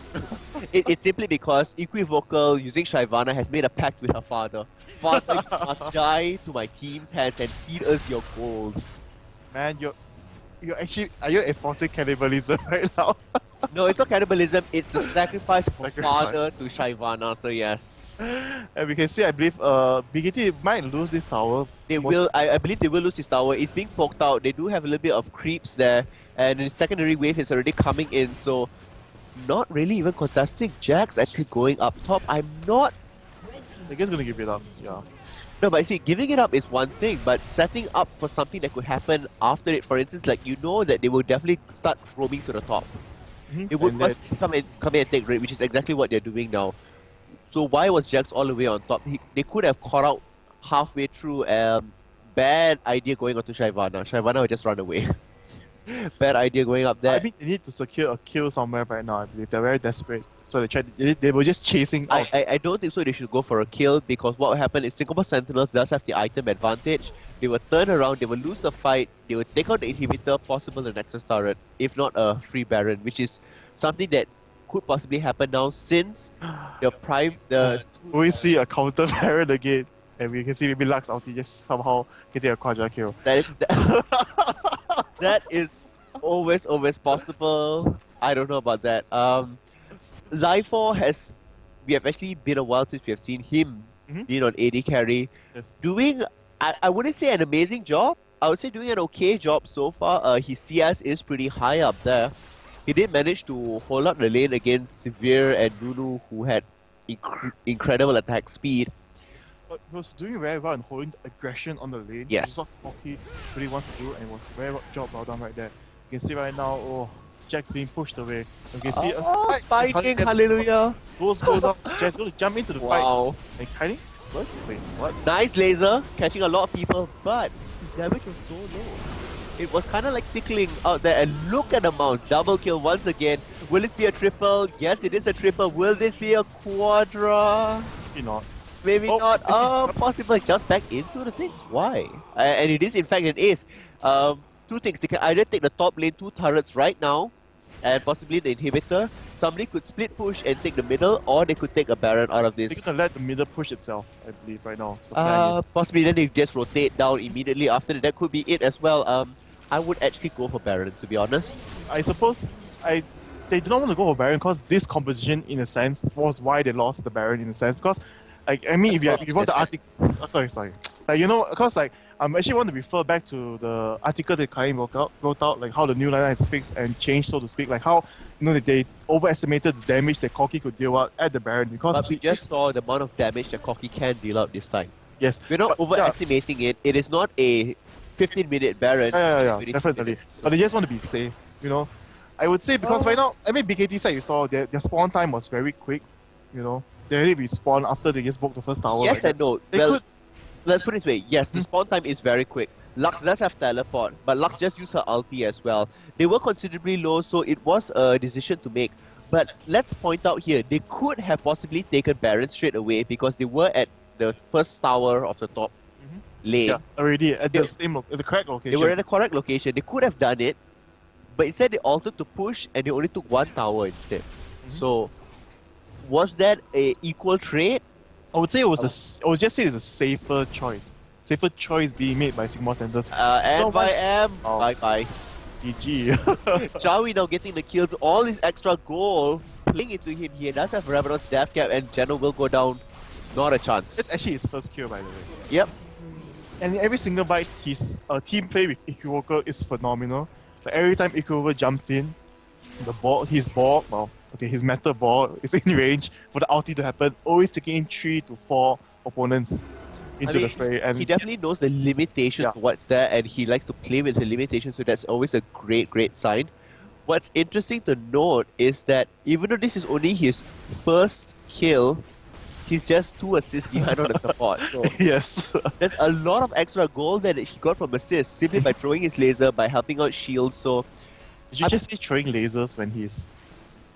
It's simply because Equivocal using Shyvana has made a pact with her father. Father, you must die to my team's hands and feed us your gold. Man, you're actually, are you enforcing cannibalism right now? No, it's not cannibalism, it's a sacrifice for father to Shyvana, so yes. And we can see, I believe, BKT might lose this tower. They will, I believe they will lose this tower. It's being poked out. They do have a little bit of creeps there, and the secondary wave is already coming in, so not really even contesting. Jax actually going up top. I'm not... They're just gonna give it up, yeah. No, but see, giving it up is one thing, but setting up for something that could happen after it, for instance, like you know that they will definitely start roaming to the top. It would must come in and take rate, which is exactly what they're doing now. So why was Jax all the way on top? They could have caught out halfway through. Bad idea going on to Shyvana. Shyvana would just run away. Bad idea going up there. I mean, they need to secure a kill somewhere right now, I believe. They're very desperate. So they were just chasing out. I don't think so they should go for a kill, because what will happen is Singapore Sentinels does have the item advantage. They will turn around, they will lose the fight, they will take out the inhibitor, possible the Nexus turret, if not a free Baron, which is something that could possibly happen now since we see a counter Baron again. And we can see maybe Lux ulti just somehow getting a quadra kill. That is always possible. I don't know about that. Zyfor we have actually been a while since we have seen him being on AD carry. Yes. Doing, I wouldn't say an amazing job. I would say doing an okay job so far. His CS is pretty high up there. He did manage to hold up the lane against Severe and Nunu, who had incredible attack speed. But he was doing very well in holding the aggression on the lane. Yes. It's what Hockey really wants to do, and it was very job well done right there. You can see right now, Jack's being pushed away. You can see fighting, hallelujah. Goes up. Jack's going to jump into the fight. Like hiding? What? Wait, what? Nice laser, catching a lot of people, but his damage was so low. It was kind of like tickling out there, and look at the amount. Double kill once again. Will this be a triple? Yes, it is a triple. Will this be a quadra? Maybe not. Maybe not. Possible. Just back into the things. Why? And it is in fact an ace. Two things. They can either take the top lane 2 turrets right now, and possibly the inhibitor. Somebody could split push and take the middle, or they could take a Baron out of this. They're gonna let the middle push itself, I believe, right now. Possibly then they just rotate down immediately after that. That could be it as well. I would actually go for Baron, to be honest. I suppose they do not want to go for Baron because this composition, in a sense, was why they lost the Baron in a sense. Because, I mean, if you want the article, sorry. Like, you know, because like I'm actually want to refer back to the article that Karim wrote out, like how the new lineup is fixed and changed, so to speak. Like how they overestimated the damage that Corki could deal out at the Baron because But we just saw the amount of damage that Corki can deal out this time. Yes, we're not overestimating it. It is not a 15-minute Baron. Yeah, definitely. But they just want to be safe, you know. I would say because right now, I mean, BKT side, you saw their spawn time was very quick, you know. They already respawn after they just broke the first tower. Yes and no. Well, let's put it this way. Yes, the spawn time is very quick. Lux does have teleport, but Lux just used her ulti as well. They were considerably low, so it was a decision to make. But let's point out here, they could have possibly taken Baron straight away because they were at the first tower of the top lane. Yeah, already at the correct location. They were at the correct location. They could have done it, but instead they altered to push and they only took one tower instead. So, was that a equal trade? I would say it was I would just say it's a safer choice. Safer choice being made by Singapore Centers. And by M, bye-bye. GG. Chawi now getting the kills, all this extra gold playing into him. He does have Revenant's death cap and Geno will go down. Not a chance. It's actually his first kill, by the way. Yep. And every single bite, his team play with Equivoker is phenomenal. But every time Equivoker jumps in, his metal ball is in range for the ulti to happen, always taking in 3 to 4 opponents into the fray. And he definitely knows the limitations of what's there and he likes to play with the limitations, so that's always a great sign. What's interesting to note is that even though this is only his first kill, he's just 2 assists behind on the support. So yes. There's a lot of extra gold that he got from assists simply by throwing his laser, by helping out shield. So did you just say throwing lasers when he's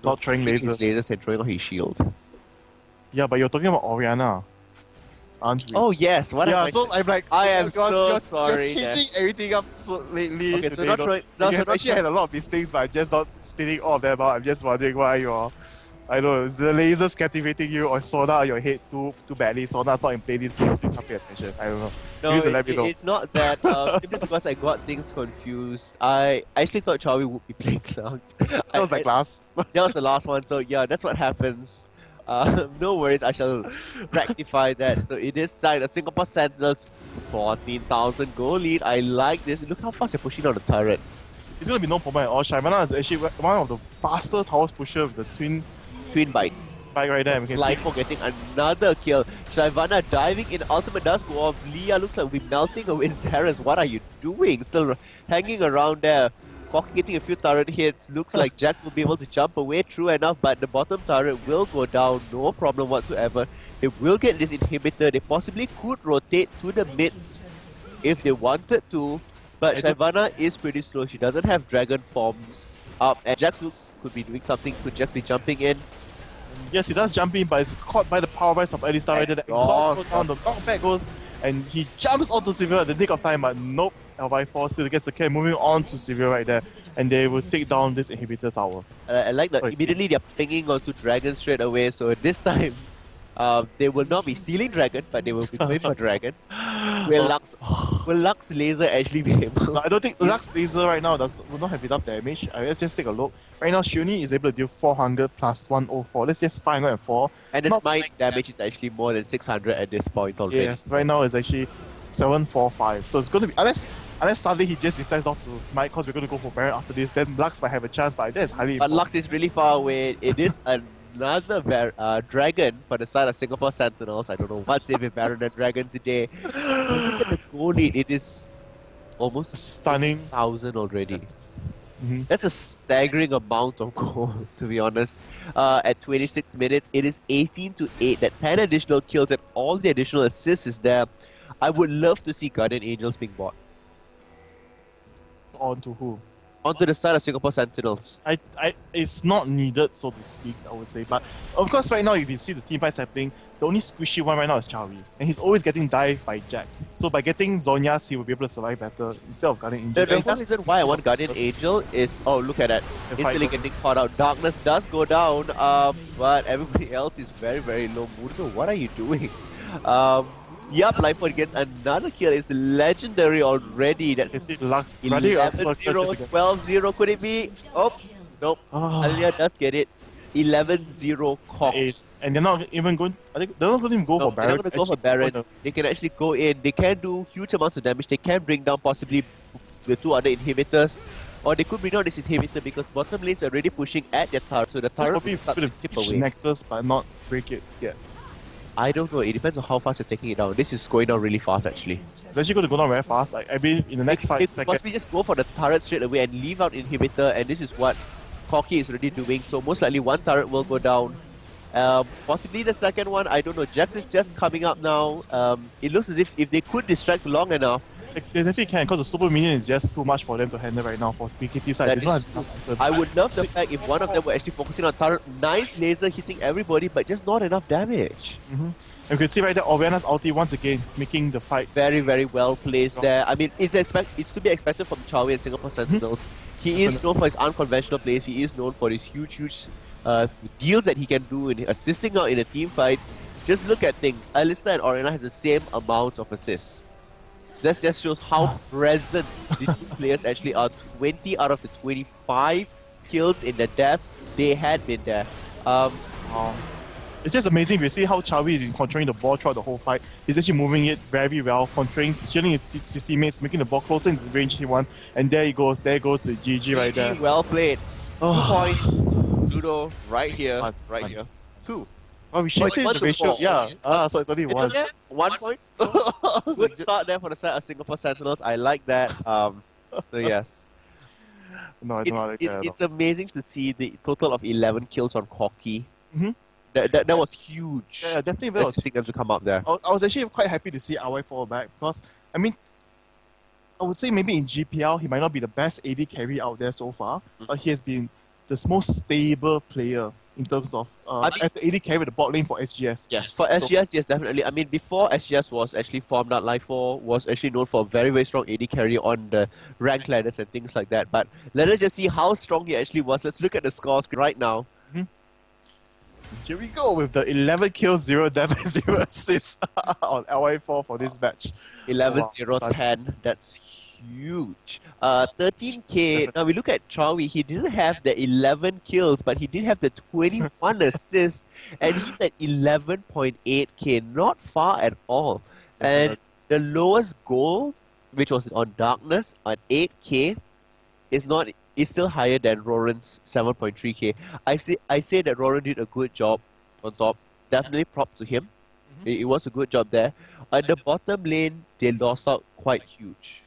not throwing lasers? Lasers and throwing out his shield. Yeah, but you're talking about Orianna, aren't we? Oh yes, what? Yeah, so I'm like, I am so sorry. You're changing everything up so lately. Okay, today, so not throwing. No, you actually had a lot of mistakes, but I'm just not stating all of them out. I'm just wondering why you're. I don't know, is the lasers captivating you or Sona on your head too badly? Sona's not in play these games, so you can't pay attention. I don't know. No, it's not that. Simply because I got things confused. I actually thought Chawi would be playing Cloud. That was like last. That was the last one, so yeah, that's what happens. No worries, I shall rectify that. So it is signed a Singapore Sentinels 14,000 goal lead. I like this. Look how fast you're pushing on the turret. It's going to be no problem at all. Shyvana is actually one of the faster towers pusher with the twin bite right there. We can see. for getting another kill. Shyvana diving in, ultimate does go off. Leah looks like we're melting away. Zaras, what are you doing? Still hanging around there. Corki getting a few turret hits. Looks like Jax will be able to jump away, true enough, but the bottom turret will go down, no problem whatsoever. They will get this inhibitor. They possibly could rotate to the mid if they wanted to, but Shyvana is pretty slow. She doesn't have dragon forms up, and Jax could be doing something. Could Jax be jumping in? Yes, he does jump in, but it's caught by the power rise of Alistar right there. The exhaust goes down, the knockback goes, and he jumps onto Sivir at the nick of time, but nope. LY4 still gets the kill, moving on to Sivir right there, and they will take down this inhibitor tower. I like that immediately they're pinging onto Dragon straight away, so this time they will not be stealing Dragon, but they will be going for Dragon. Will Lux Laser actually be able? No, I don't think Lux Laser right now will not have enough damage. Let's just take a look. Right now, Shuni is able to deal 400 plus 104. Let's just 504. And the smite damage is actually more than 600 at this point already. Yes, right now it's actually 745. So it's going to be unless suddenly he just decides not to smite because we're going to go for Baron after this, then Lux might have a chance. But that is highly. But Lux is really far away. It is another Dragon for the side of Singapore Sentinels. I don't know what's even Baron and Dragon today. Look at the goal lead. It is almost stunning 1,000 already. Yes. That's a staggering amount of goal, to be honest. At 26 minutes, it is 18-8. That 10 additional kills and all the additional assists is there. I would love to see Guardian Angels being bought. On to who? Onto the side of Singapore Sentinels. It's not needed, so to speak, I would say. But of course, right now, if you see the team fights happening, the only squishy one right now is Chawi. And he's always getting dived by Jax. So by getting Zhonya's, he will be able to survive better instead of Guardian Angel. The whole reason why I want Guardian Angel is, oh, look at that. Instantly getting caught out. Darkness does go down, but everybody else is very, very low. Murugo, what are you doing? Yup, Lifewood gets another kill. It's legendary already. That's 11-0, 12-0. Could it be? Oh, nope. Alia does get it. 11-0 Cox. And they're not even going. I think they're not going to go No, for they're Baron. not going to go for Baron. They can actually go in. They can do huge amounts of damage. They can bring down possibly the 2 other inhibitors. Or they could bring down this inhibitor because bottom lane's already pushing at their turret. So the turret will start to chip away. Nexus, but not break it yet. I don't know. It depends on how fast you're taking it down. This is going down really fast, actually. It's actually going to go down very fast. I mean, in the next 5 seconds. Possibly just go for the turret straight away and leave out inhibitor. And this is what Corki is already doing. So most likely one turret will go down. Possibly the second one, I don't know. Jax is just coming up now. It looks as if they could distract long enough. They definitely can, because the super minion is just too much for them to handle right now for BKT side. I would love the fact if one of them were actually focusing on turret. Nice laser hitting everybody, but just not enough damage. And you can see right there, Oriana's ulti once again making the fight. Very, very well placed there. I mean, it's to be expected from Chowie and Singapore Sentinels. He is known for his unconventional plays. He is known for his huge deals that he can do in assisting out in a team fight. Just look at things. Alistar and Oriana has the same amount of assists. That just shows how present these two players actually are. 20 out of the 25 kills in the deaths, they had been there. It's just amazing. We see how Chawi is controlling the ball throughout the whole fight. He's actually moving it very well, shielding his teammates, making the ball closer into the range he wants. And there he goes. There goes the GG right there. Well played. 2 points. Pseudo right here. Right here. 2. Oh, we should change the ratio. Yeah. So it's only 1. Okay. 1 point. Good start there for the side of Singapore Sentinels. I like that. So yes. No, I don't like that. It's amazing to see the total of 11 kills on Corki. That was huge. Yeah, definitely. Assisting them to come up there. I was actually quite happy to see Awai fall back because, I mean, I would say maybe in GPL he might not be the best AD carry out there so far, but he has been the most stable player in terms of as AD carry the bot lane for SGS. Yes, for SGS, yes, definitely. I mean, before SGS was actually formed out, Life 4 was actually known for a very, very strong AD carry on the rank ladders and things like that. But let us just see how strong he actually was. Let's look at the scores right now. Here we go with the 11 kills, 0 damage, 0 assists on LY4 for this match. 11-0-10, that's huge. 13k, now we look at Chowie, he didn't have the 11 kills, but he did have the 21 assists, and he's at 11.8k, not far at all. And the lowest goal, which was on Darkness, at 8k, is still higher than Roran's 7.3k. I say that Roran did a good job on top. Definitely props to him. It was a good job there. At the bottom lane, they lost out quite huge.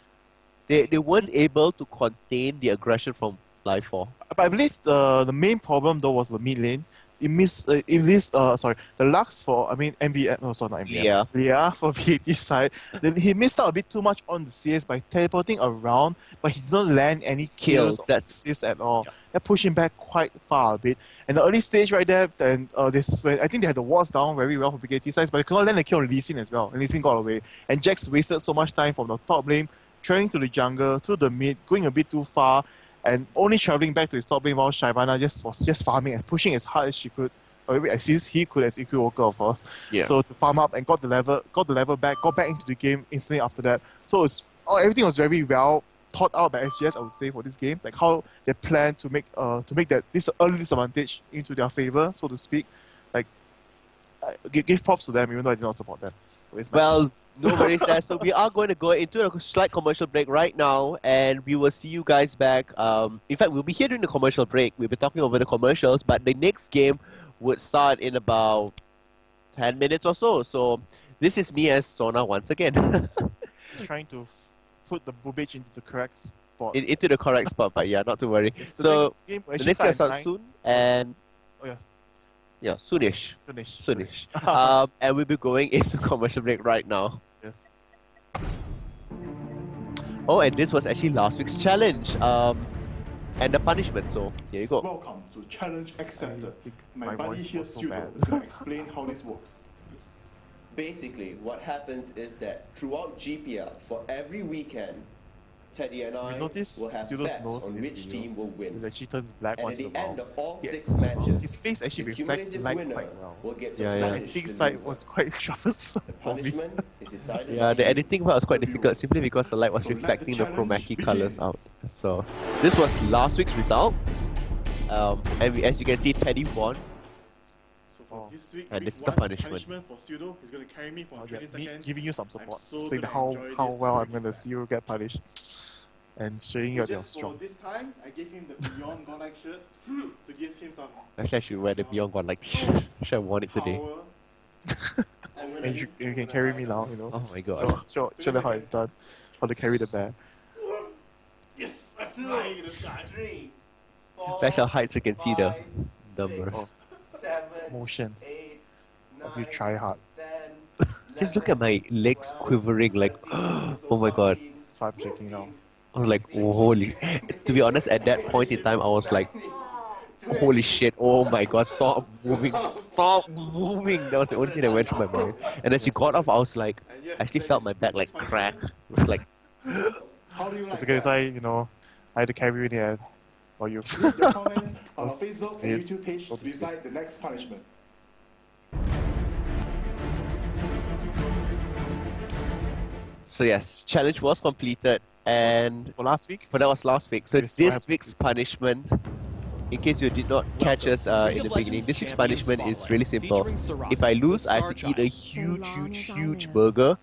They weren't able to contain the aggression from Life 4. But I believe the main problem though was the mid lane. The Lux for, MVM, no, sorry, not MVM. Yeah, for BKT side. Then he missed out a bit too much on the CS by teleporting around, but he didn't land any kills or assists at all. Yeah. That pushed him back quite far a bit. And the early stage right there, then this is when I think they had the wards down very well for BKT sides, but they could not land a kill on Lee Sin as well. And Lee Sin got away. And Jax wasted so much time from the top lane, trailing to the jungle, to the mid, going a bit too far, and only traveling back to his top lane while Shyvana was just farming and pushing as hard as she could. Or maybe as he could as EQ Walker, of course. Yeah. So to farm up and got the level back, got back into the game instantly after that. So everything was very well thought out by SGS, I would say, for this game. Like how they planned to make this early disadvantage into their favor, so to speak. Like give props to them, even though I did not support them. Well, no worries there. So we are going to go into a slight commercial break right now, and we will see you guys back. In fact, we'll be here during the commercial break. We'll be talking over the commercials, but the next game would start in about 10 minutes or so. So this is me as Sona once again. Trying to put the boobage into the correct spot. Into the correct spot, but yeah, not to worry. Yes, the next game starts soon, and oh yes. Yeah, soonish. And we'll be going into commercial break right now. Yes. Oh, and this was actually last week's challenge. And the punishment, so here you go. Welcome to Challenge Accepted. My buddy here, Pseudo, is going to explain how this works. Basically, what happens is that throughout GPL, for every weekend, Teddy and I will have bets on which team will win. It actually turns black and once at in a the while. end of all 6 matches, his face actually the reflects the light winner quite well. will get to The punish editing the side loser. was quite troublesome. The punishment is decided Yeah, the by editing part was quite the difficult viewers. simply because the light was So let the reflecting the challenge chroma key begin. colors out. So this was last week's results. And as you can see, Teddy won. So for this week, And week this is the one, punishment. for Pseudo, he's going to carry me for 20 Me seconds. giving you some support, so saying gonna how enjoy this well I'm break going to his see you get punished, and showing you So that you're just for strong. this time, I gave him the Beyond Godlike shirt to give him some Actually, I should wear the Beyond Godlike t-shirt. Should have worn it today. power. And you can carry me now, you know. Oh my god. Show them how it's done. How to carry the bear. Yes, I'm flying in the sky. 3, 4, Flash our height so you can see the 5, numbers. 6, 7, Motions. 8, Hope you 9, try hard. 10, Just look at my legs quivering like, oh my god. That's why I'm shaking now. I was like, oh, holy. To be honest, at that point in time, I was like, holy shit, oh my god, stop moving, stop moving. That was the only thing that went through my mind. And as you got off, I was like, I actually felt my back like crack. It was like, How do you like It's okay, that? so I had to carry you in the end. Or you. Leave your comments on our Facebook Yeah. and YouTube page Don't to decide the next punishment. so yes, challenge was completed. And For last week? but that was last week. So Yes, what this happened? week's punishment, in case you did not catch us in the beginning, this week's punishment is really simple. If I lose, I have to eat a huge burger.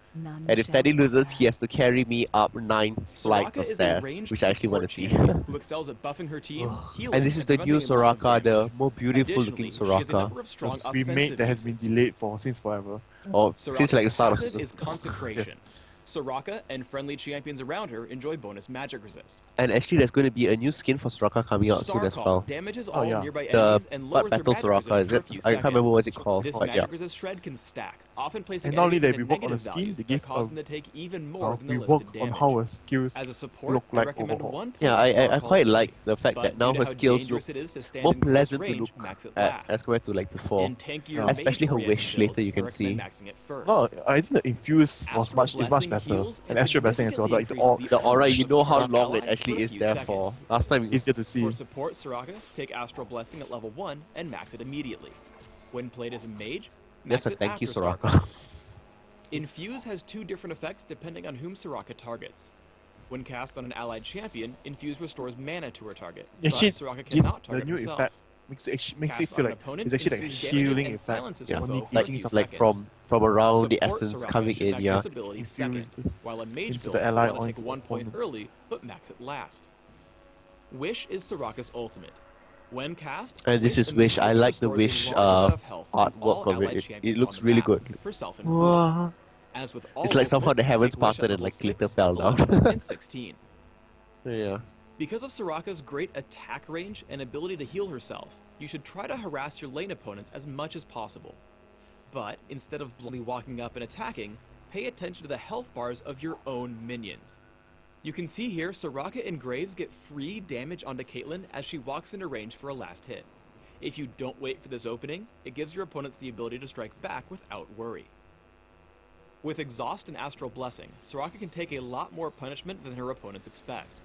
And if Teddy loses, he has to carry me up 9 flights of stairs, which I actually want to see. who excels at buffing her team, healing, And this is the new preventing a lot of Soraka, damage. the more beautiful looking Additionally, she has a number Soraka. of strong The remake that has offensive been delayed since forever. Or since like the start of passive season. is consecration. Yes. Soraka and friendly champions around her enjoy bonus magic resist. And actually there's going to be a new skin for Soraka coming out soon as Starcall well. damages Oh, all yeah. nearby The enemies and what lowers their battle magic Soraka resist is for a it? few I can't remember seconds. what it's called. This But magic yeah. resist shred can stack, often placing And not only enemies that, in we work on the negative skin, values they that give cause a- them to take even more than the we listed work on damage. how our skills As a support, look I like recommend overall. 1 Yeah, point I Starcall quite only. like the fact But that now due to her how skills look dangerous it is to stand more in close pleasant to range, look max it at last. as compared to like before. In tankier Yeah. Especially her mage-oriented wish builds, later you can I recommend see. maxing it first. No, I think the infuse was Astral is much Blessing better. heals And Astral Blessing as well. Like significantly all increases The aura, you know how Soraka long it ally actually for a is few there seconds. for. Last time easier to see. For support Soraka, take Astral Blessing at level 1 and max it immediately. When played as a mage, max That's a it thank you, after Soraka. Infuse has 2 different effects depending on whom Soraka targets. When cast on an allied champion, Infuse restores mana to her target, but Actually, Soraka give cannot the target new herself. effect makes Cast it feel on an like opponent, it's actually like a infuse damages healing and effect. silences Yeah, her Only foe for a like few taking like seconds. from around the Support essence Soraka coming should in, max yeah. this ability second, Infused while a mage into build the ally will take onto 1 point opponent. early, but max it last. Wish is Soraka's ultimate. When cast, And this is Wish. I immediately like the restores a Wish large amount of health from artwork all of it. allied It champions looks on the really map, good. herself included. Wow. As with all It's like somehow ultimates, the heavens take Wish at parted and level like 6, glitter fell down. 11, and 16. Yeah. Because of Soraka's great attack range and ability to heal herself, you should try to harass your lane opponents as much as possible. But instead of blindly walking up and attacking, pay attention to the health bars of your own minions. You can see here Soraka and Graves get free damage onto Caitlyn as she walks into range for a last hit. If you don't wait for this opening, it gives your opponents the ability to strike back without worry. With Exhaust and Astral Blessing, Soraka can take a lot more punishment than her opponents expect.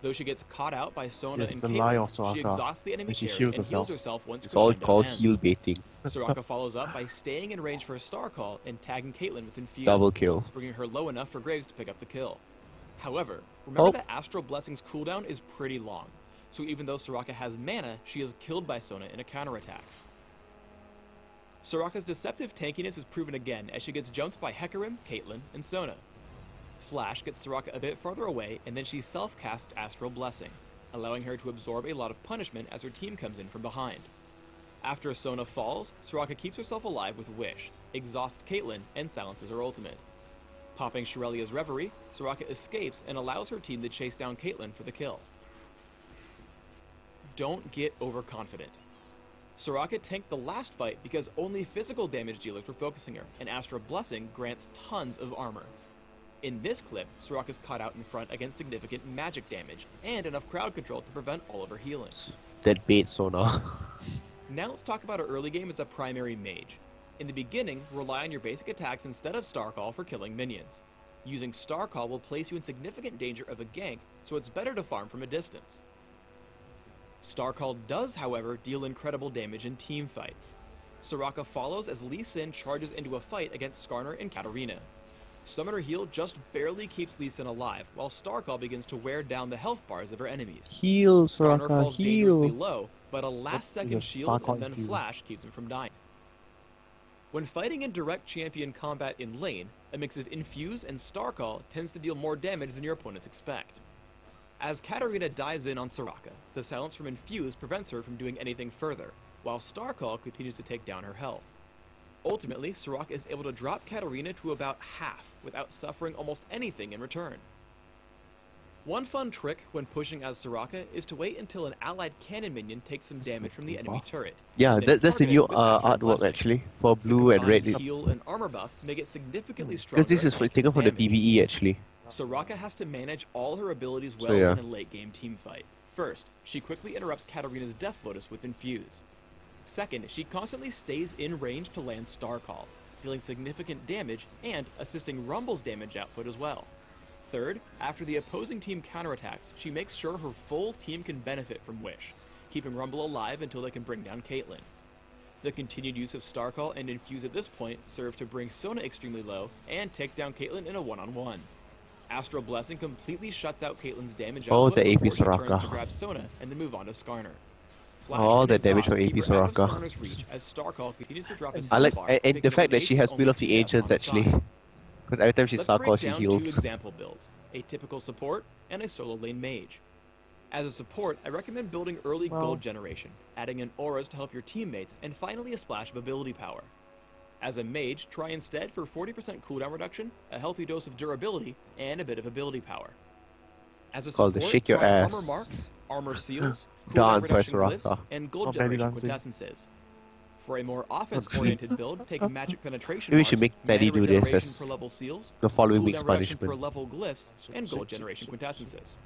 Though she gets caught out by Sona It's and the lie of Caitlyn, she Soraka, exhausts the enemy and she carry heals and herself. heals herself once It's all crescendo called ends. heal baiting. Soraka follows up by staying in range for a Star Call and tagging Caitlyn with Infuse, Double kill. bringing her low enough for Graves to pick up the kill. However, remember Oh. that Astral Blessing's cooldown is pretty long, so even though Soraka has mana, she is killed by Sona in a counterattack. Soraka's deceptive tankiness is proven again as she gets jumped by Hecarim, Caitlyn, and Sona. Flash gets Soraka a bit farther away, and then she self-casts Astral Blessing, allowing her to absorb a lot of punishment as her team comes in from behind. After Sona falls, Soraka keeps herself alive with Wish, exhausts Caitlyn, and silences her ultimate. Popping Shirelia's Reverie, Soraka escapes and allows her team to chase down Caitlyn for the kill. Don't get overconfident. Soraka tanked the last fight because only physical damage dealers were focusing her, and Astral Blessing grants tons of armor. In this clip, Soraka's caught out in front against significant magic damage, and enough crowd control to prevent all of her healing. That bait Sona. Now let's talk about her early game as a primary mage. In the beginning, rely on your basic attacks instead of Star Call for killing minions. Using Star Call will place you in significant danger of a gank, so it's better to farm from a distance. Star Call does, however, deal incredible damage in team fights. Soraka follows as Lee Sin charges into a fight against Skarner and Katarina. Summoner Heal just barely keeps Lee Sin alive, while Starcall begins to wear down the health bars of her enemies. Heal, Starner Soraka, falls dangerously heal. low, but a last-second Yes, shield Starcall and then infused. flash keeps him from dying. When fighting in direct champion combat in lane, a mix of Infuse and Starcall tends to deal more damage than your opponents expect. As Katarina dives in on Soraka, the silence from Infuse prevents her from doing anything further, while Starcall continues to take down her health. Ultimately, Soraka is able to drop Katarina to about half without suffering almost anything in return. One fun trick when pushing as Soraka is to wait until an allied cannon minion takes some damage from the enemy turret. Yeah, then that's the target it new with Accurate artwork Blessing. actually for The blue and combined red. heal and armor buff make it significantly stronger. Because this is at taken from the damage. BBE actually. Soraka has to manage all her abilities well So, yeah. in a late-game teamfight. First, she quickly interrupts Katarina's Death Lotus with Infuse. Second, she constantly stays in range to land Starcall, dealing significant damage and assisting Rumble's damage output as well. Third, after the opposing team counterattacks, she makes sure her full team can benefit from Wish, keeping Rumble alive until they can bring down Caitlyn. The continued use of Starcall and Infuse at this point serve to bring Sona extremely low and take down Caitlyn in a one-on-one. Astral Blessing completely shuts out Caitlyn's damage Oh, output the AP before she turns Soraka. to grab Sona and then move on to Skarner. Flash Oh, and the damage Exhaust from AP keep her out of Soraka. Skarner's reach as Starcall continues to drop his I like health bar, and picking the up fact an that she ace has with Wheel only of the 2 deaths Ancients on her actually. side. Because every time she Let's Starcall break she down 2 heals. example builds, a typical support and a solo lane mage. As a support, I recommend building early gold generation, adding in auras to help your teammates, and finally a splash of ability power. As a mage, try instead for 40% cooldown reduction, a healthy dose of durability, and a bit of ability power. As a called the support, shake your try ass. armor marks, armor seals, cooldown Dance by reduction glyphs, Soraka. and gold Not belly generation dancing. quintessences. For a more offense-oriented build, take magic penetration Maybe we marks, should make Teddy mana do this regeneration as per level seals, the following cooldown week's reduction per punishment. level glyphs, and gold generation quintessences.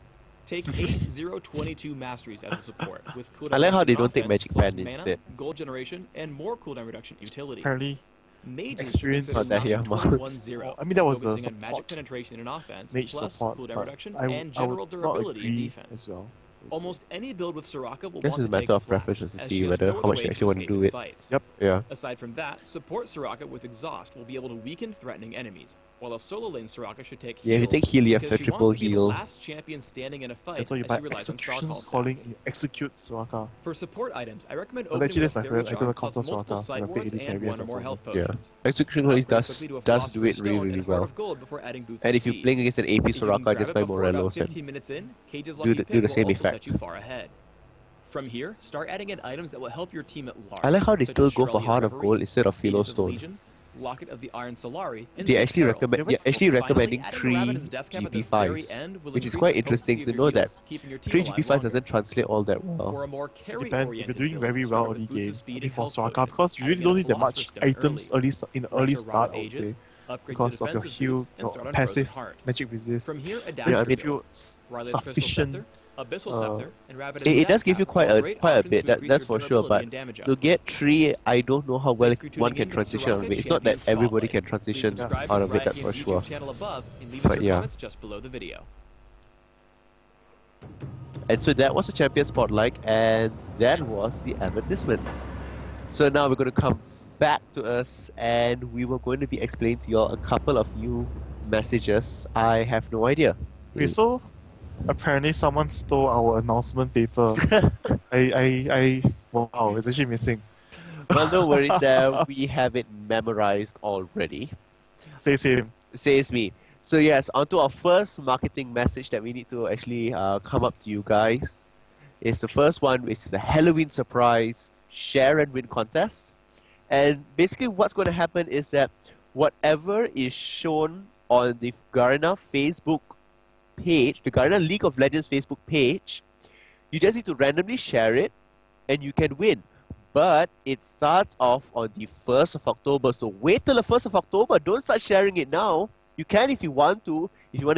Take 8-0-22 masteries as a support, with cooldown I like how reduction they on don't take offense, magic plus pen mana, instead. gold generation, and more cooldown reduction utility. Apparently, Mages experience- should consider Not that knocking here, 21-0, I mean, that was the focusing on magic support. penetration and offense, mage plus support, cooldown but reduction I and general would not durability in agree defense. as well. Almost any build with Soraka will This want is to a matter take of flash, preference to as see she has whether no how other much way you actually want to escape do in it. fights. Yep. Yeah. Aside from that, support Soraka with Exhaust will be able to weaken threatening enemies, while a solo lane Soraka should take Yeah, if you heal, take heal, you have because a she wants triple to be the heal. last champion standing in a fight That's why you as buy she relies on executions Starcall calling stats. and you execute Soraka. For support items, I recommend So opening actually, with that's a my Fairy favorite item Charm to plus counter multiple Soraka side when I wards pick AD and carry one as or a more health opponent. Yeah. potions. Execution really Upgrade quickly to a does do Philosopher's it really, Stone really and Heart well. of Gold before adding boots And of if you're speed. playing against an AP If you can Soraka, grab just it buy before about Morelos and 15 minutes in, Cage's do lucky the pick same will also effect. set you far ahead. From here, start adding in items that will help your team at large. I like how they such still as go for Shrelia's Heart of Reverie, Gold instead of Philo Aegis of the Stone. Legion, Locket of the Iron Solari, and They Zig's actually Herald. recommend, yeah, actually Finally, recommending adding 3 Rabadon's Death Cap at the very GP5s, end will which is increase quite the interesting potency to of your know that heals, keeping your team 3 alive GP5s longer. doesn't translate all that well. For a more Depends if you're carry-oriented doing build, very start well with early boots game. of speed Maybe and for health Soraka, potions, because you adding really in a don't need that much Philosopher's Stone items early. in the Brush early your start, Rabbit I would Aegis, say, upgrade because to of your defensive heal, boots, and your start on passive Frozen Heart. magic resist. From here, adapt This Yeah, I your give mean- build. you Riley's Crystal sufficient. Scepter, Abyssal uh, Scepter, and Rabadon's It Death does give you Cap quite are a great quite a options bit, to increase that's your for sure. durability But and damage to output. get 3, I don't know how well Thanks for tuning one in can to transition out of Soraka it. It's not that Champion everybody Spotlight. can Please transition subscribe out to of it, that's for Riot Games' sure. YouTube channel above and leave us But your yeah. comments just below the video. And so that was the Champion Spotlight, and that was the advertisements. So now we're going to come back to us, and we were going to be explaining to you all a couple of new messages. I have no idea. Okay, so apparently someone stole our announcement paper. Wow, it's actually missing. Well, no worries there. We have it memorized already. Says him. Says me. So yes, on to our first marketing message that we need to actually come up to you guys. Is the first one, which is the Halloween surprise share and win contest. And basically what's going to happen is that whatever is shown on the Garena Facebook page, the Garena League of Legends Facebook page, you just need to randomly share it and you can win. But it starts off on the 1st of October, so wait till the 1st of October. Don't start sharing it now. You can if you want to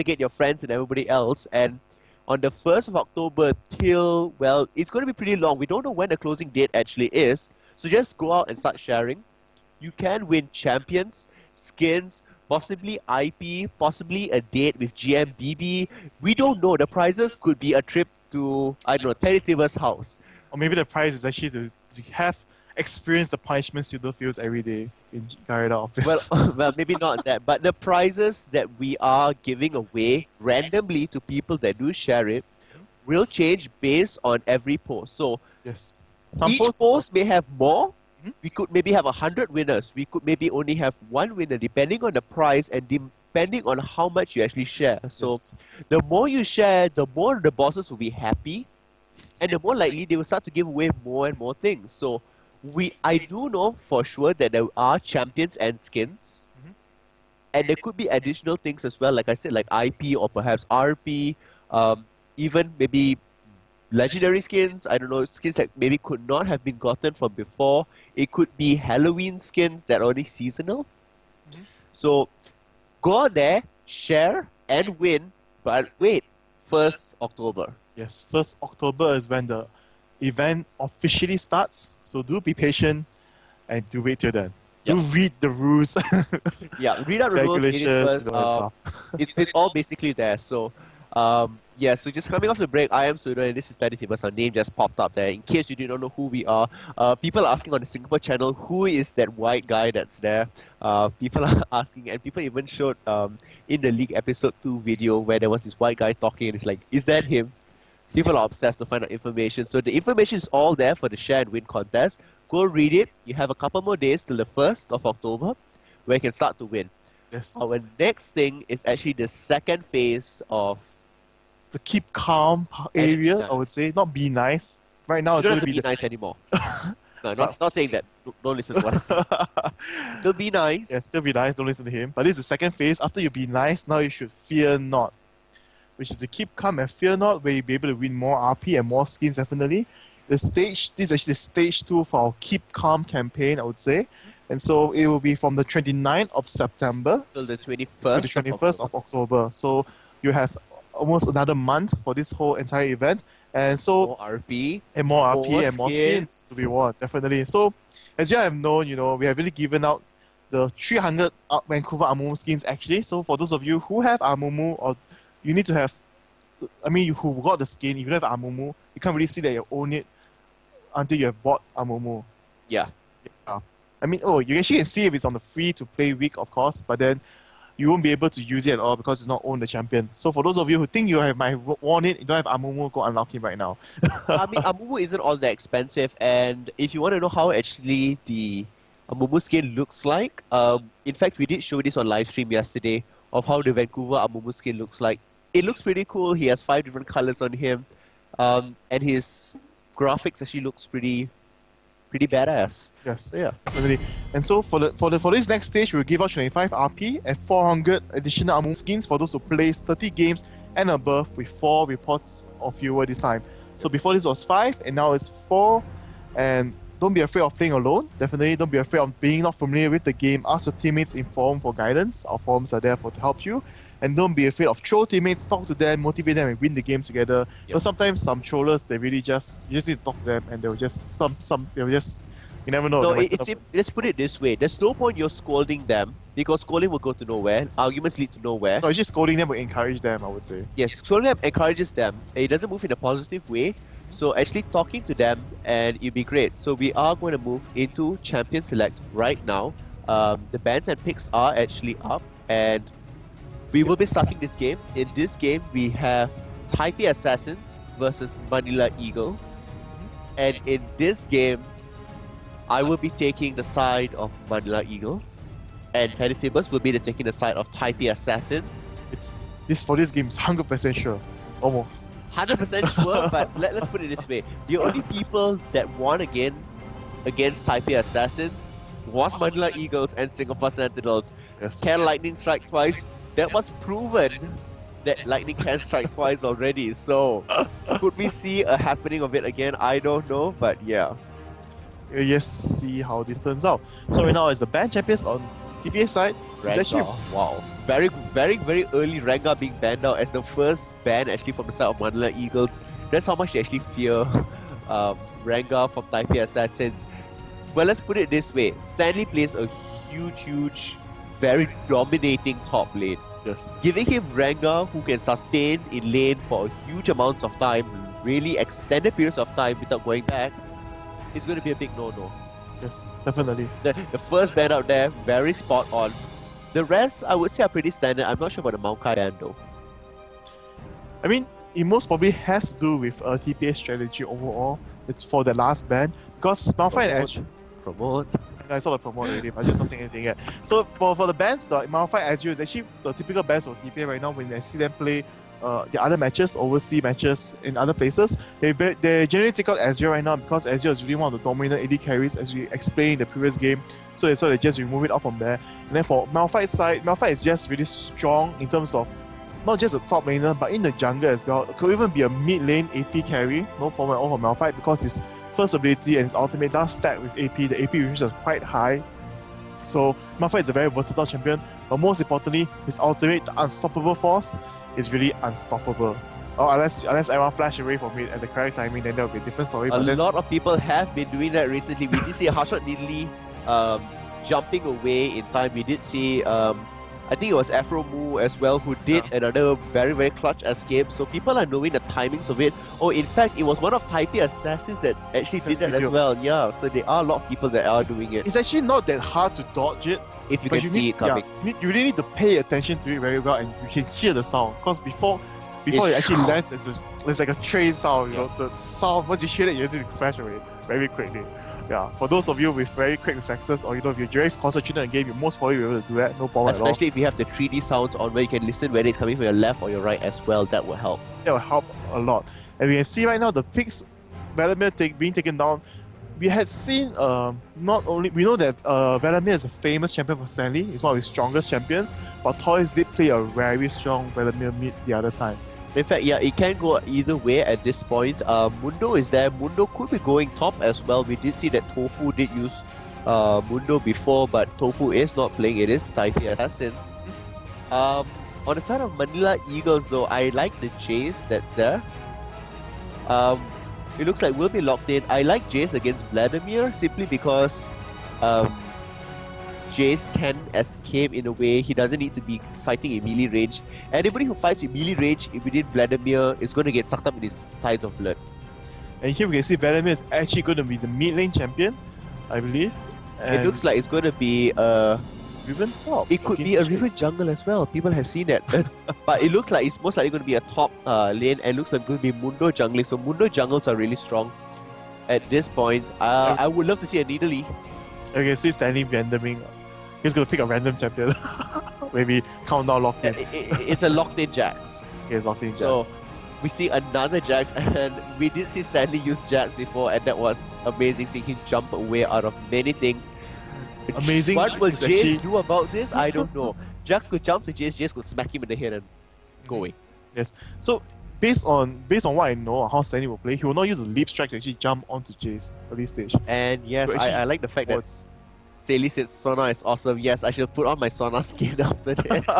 get your friends and everybody else. And on the 1st of October till, well, it's going to be pretty long. We don't know when the closing date actually is. So just go out and start sharing. You can win champions, skins, possibly IP, possibly a date with GMBB. We don't know. The prizes could be a trip to, I don't know, TeddyTibbers' house. Or maybe the prize is actually to have experience the punishment Pseudo feels every day in Garena office. Well, maybe not that, but the prizes that we are giving away randomly to people that do share it will change based on every post. So yes. each post may have more. We could maybe have 100 winners. We could maybe only have one winner, depending on the prize and depending on how much you actually share. So Yes. the more you share, the more the bosses will be happy, and the more likely they will start to give away more and more things. So I do know for sure that there are champions and skins, and there could be additional things as well, like I said, like IP or perhaps RP, even maybe legendary skins. I don't know, skins that maybe could not have been gotten from before. It could be Halloween skins that are only seasonal. So go out there, share, and win. But wait, 1st October. Yes, 1st October is when the event officially starts. So do be patient and do wait till then. Yep. Do read the rules. Yeah, read out the rules. It is Calculations, first. all that stuff. It's all basically there. So yeah, so just coming off the break, I am Pseudo and this is TeddyTibbers. Our name just popped up there. In case you do not know who we are, people are asking on the Singapore channel, who is that white guy that's there? People are asking, and people even showed in the League Episode 2 video where there was this white guy talking and it's like, is that him? People are obsessed to find out information. So the information is all there for the share and win contest. Go read it. You have a couple more days till the 1st of October where you can start to win. Yes. Our next thing is actually the second phase of The keep calm area, nice. I would say. Not be nice. Right now, you it's don't going have to to be be nice anymore. No, not saying that. Don't listen to what I say. Still be nice. Yeah, still be nice. Don't listen to him. But this is the second phase. After you be nice, now you should fear not. Which is the keep calm and fear not, where you'll be able to win more RP and more skins, definitely. This is actually stage 2 for our Keep Calm campaign, I would say. And so it will be from the 29th of September Till the 21st, to the 21st of October. So you have almost another month for this whole entire event. And so More RP. and more RP more and more skins to be won, definitely. So as you have known, we have really given out the 300 Vancouver Amumu skins actually. So for those of you who have Amumu, or you need to have, who got the skin, if you don't have Amumu, you can't really see that you own it until you have bought Amumu. Yeah. You actually can see if it's on the free to play week, of course, but then you won't be able to use it at all because you not own the champion. So for those of you who think you might want it, you don't have Amumu, go unlock him right now. Amumu isn't all that expensive, and if you want to know how actually the Amumu skin looks like, in fact we did show this on livestream yesterday of how the Vancouver Amumu skin looks like. It looks pretty cool. He has 5 different colors on him, and his graphics actually looks pretty badass. Yes, yeah, definitely. And so for this next stage, we'll give out 25 RP and 400 additional Amumu skins for those who plays 30 games and above with 4 reports or fewer this time. So before this was 5, and now it's 4. And don't be afraid of playing alone. Definitely don't be afraid of being not familiar with the game. Ask your teammates in forum for guidance. Our forums are there to help you. And don't be afraid of troll teammates. Talk to them, motivate them, and win the game together. So sometimes some trollers, they really you just need to talk to them, and they'll just you never know. No, let's put it this way. There's no point you're scolding them because scolding will go to nowhere. Arguments lead to nowhere. No, it's just scolding them will encourage them, I would say. Yes, scolding them encourages them. It doesn't move in a positive way. So actually talking to them and it'll be great. So we are going to move into Champion Select right now. The bans and picks are actually up and we will be starting this game. In this game, we have TPA Assassins versus Manila Eagles. And in this game, I will be taking the side of Manila Eagles. And TeddyTibbers will be taking the side of TPA Assassins. For this game, it's 100% sure. Almost. 100% sure, but let's put it this way. The only people that won against TPA Assassins was Manila Eagles and Singapore Sentinels. Yes. Can lightning strike twice? That was proven that lightning can strike twice already. So, could we see a happening of it again? I don't know, but yeah. We'll just see how this turns out. So right now, as the band champions on TPA side, it's actually wow. Very, very, very early Rengar being banned out as the first ban actually from the side of Manila Eagles. That's how much they actually fear Rengar from TPA Assassins. Well, let's put it this way. Stanley plays a huge, very dominating top lane. yes. Giving him Rengar who can sustain in lane for huge amounts of time, really extended periods of time without going back, is going to be a big no-no. Yes, definitely. The first band out there, very spot on. The rest, I would say, are pretty standard. I'm not sure about the Maokai band though. I mean, it most probably has to do with TPA strategy overall. It's for the last band because Malphite and Edge. Promote. I saw the promote already, but I'm just not saying anything yet. So for the bands, the Malphite Edge is actually the typical bands for TPA right now. When I see them play the other matches, overseas matches in other places, they generally take out Ezreal right now because Ezreal is really one of the dominant AD carries, as we explained in the previous game. So they just remove it off from there. And then for Malphite's side, Malphite is just really strong in terms of not just a top laner, but in the jungle as well. It could even be a mid lane AP carry, no problem at all for Malphite, because his first ability and his ultimate does stack with AP. The AP range is quite high. So Malphite is a very versatile champion, but most importantly, his ultimate, the Unstoppable Force, is really unstoppable. Or unless everyone flash away from it at the correct timing, then there'll be a different story. A lot of people have been doing that recently. We did see Harshot nearly jumping away in time. We did see I think it was Afro Mu as well who did another very, very clutch escape. So people are knowing the timings of it. Oh, in fact, it was one of Taipei Assassins that actually did that as well. Yeah, so there are a lot of people that are doing it. It's actually not that hard to dodge it. If you can see it coming. Yeah, you really need to pay attention to it very well, and you can hear the sound. Because before it actually lands, it's like a train sound, you know, the sound, once you hear it, you just flash away very quickly. Yeah, for those of you with very quick reflexes, or if you're very concentrated on the game, you most probably will be able to do that, no problem at all. Especially if you have the 3D sounds on where you can listen whether it's coming from your left or your right as well, that will help. That will help a lot. And we can see right now the picks Vladimir being taken down. We had seen we know that Vladimir is a famous champion for Stanley, he's one of his strongest champions, but Toys did play a very strong Vladimir mid the other time. In fact, yeah, it can go either way at this point. Mundo is there. Mundo could be going top as well. We did see that Tofu did use Mundo before, but Tofu is not playing. It is Taipei Assassins. On the side of Manila Eagles, though, I like the Jace that's there. It looks like we'll be locked in. I like Jace against Vladimir simply because Jace can escape in a way. He doesn't need to be fighting in melee range. Anybody who fights in melee range within Vladimir is going to get sucked up in his tides of blood. And here we can see Vladimir is actually going to be the mid lane champion, I believe. And it looks like it's going to be a Riven top. It could be a Riven jungle as well. People have seen that. But it looks like it's most likely going to be a top lane, and looks like it's going to be Mundo jungling. So Mundo jungles are really strong at this point. I would love to see a Nidalee. You can see Stanley randoming. He's going to pick a random champion. Maybe countdown locked in. It's a locked in Jax. It's locked in Jax. So we see another Jax, and we did see Stanley use Jax before, and that was amazing seeing him jump away out of many things. Amazing. What will Jace do about this? I don't know. Jax could jump to Jace, Jace could smack him in the head and go away. Yes. So based on what I know on how Stanley will play, he will not use a leap strike to actually jump onto Jace at this stage. And yes, I like the fact that Saley said Sona is awesome. Yes, I should put on my Sona skin after this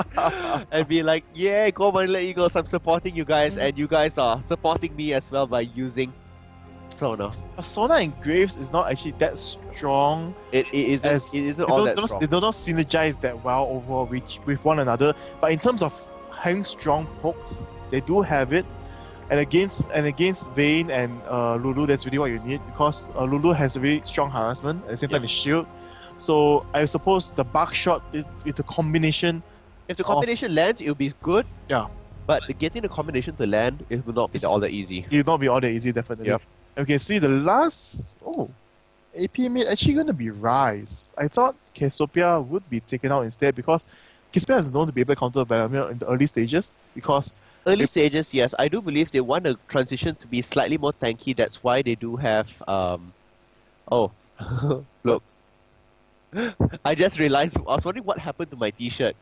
and be like, yeah, go Manila Eagles, I'm supporting you guys, and you guys are supporting me as well by using Sona. Sona and Graves is not actually that strong. It isn't all that strong. They do not synergize that well overall with one another. But in terms of having strong pokes, they do have it. And against Vayne and Lulu, that's really what you need, because Lulu has a really strong harassment at the same time as shield. So I suppose the buckshot with the combination. If the combination lands, it'll be good. Yeah. But getting the combination to land, it will not be all that easy. It will not be all that easy, definitely. Yep. Okay, see the last. AP mid actually going to be Rise. I thought Cassiopeia would be taken out instead, because Cassiopeia is known to be able to counter Vladimir in the early stages. Early stages, yes. I do believe they want the transition to be slightly more tanky. That's why they do have. Look. I just realized, I was wondering what happened to my t-shirt.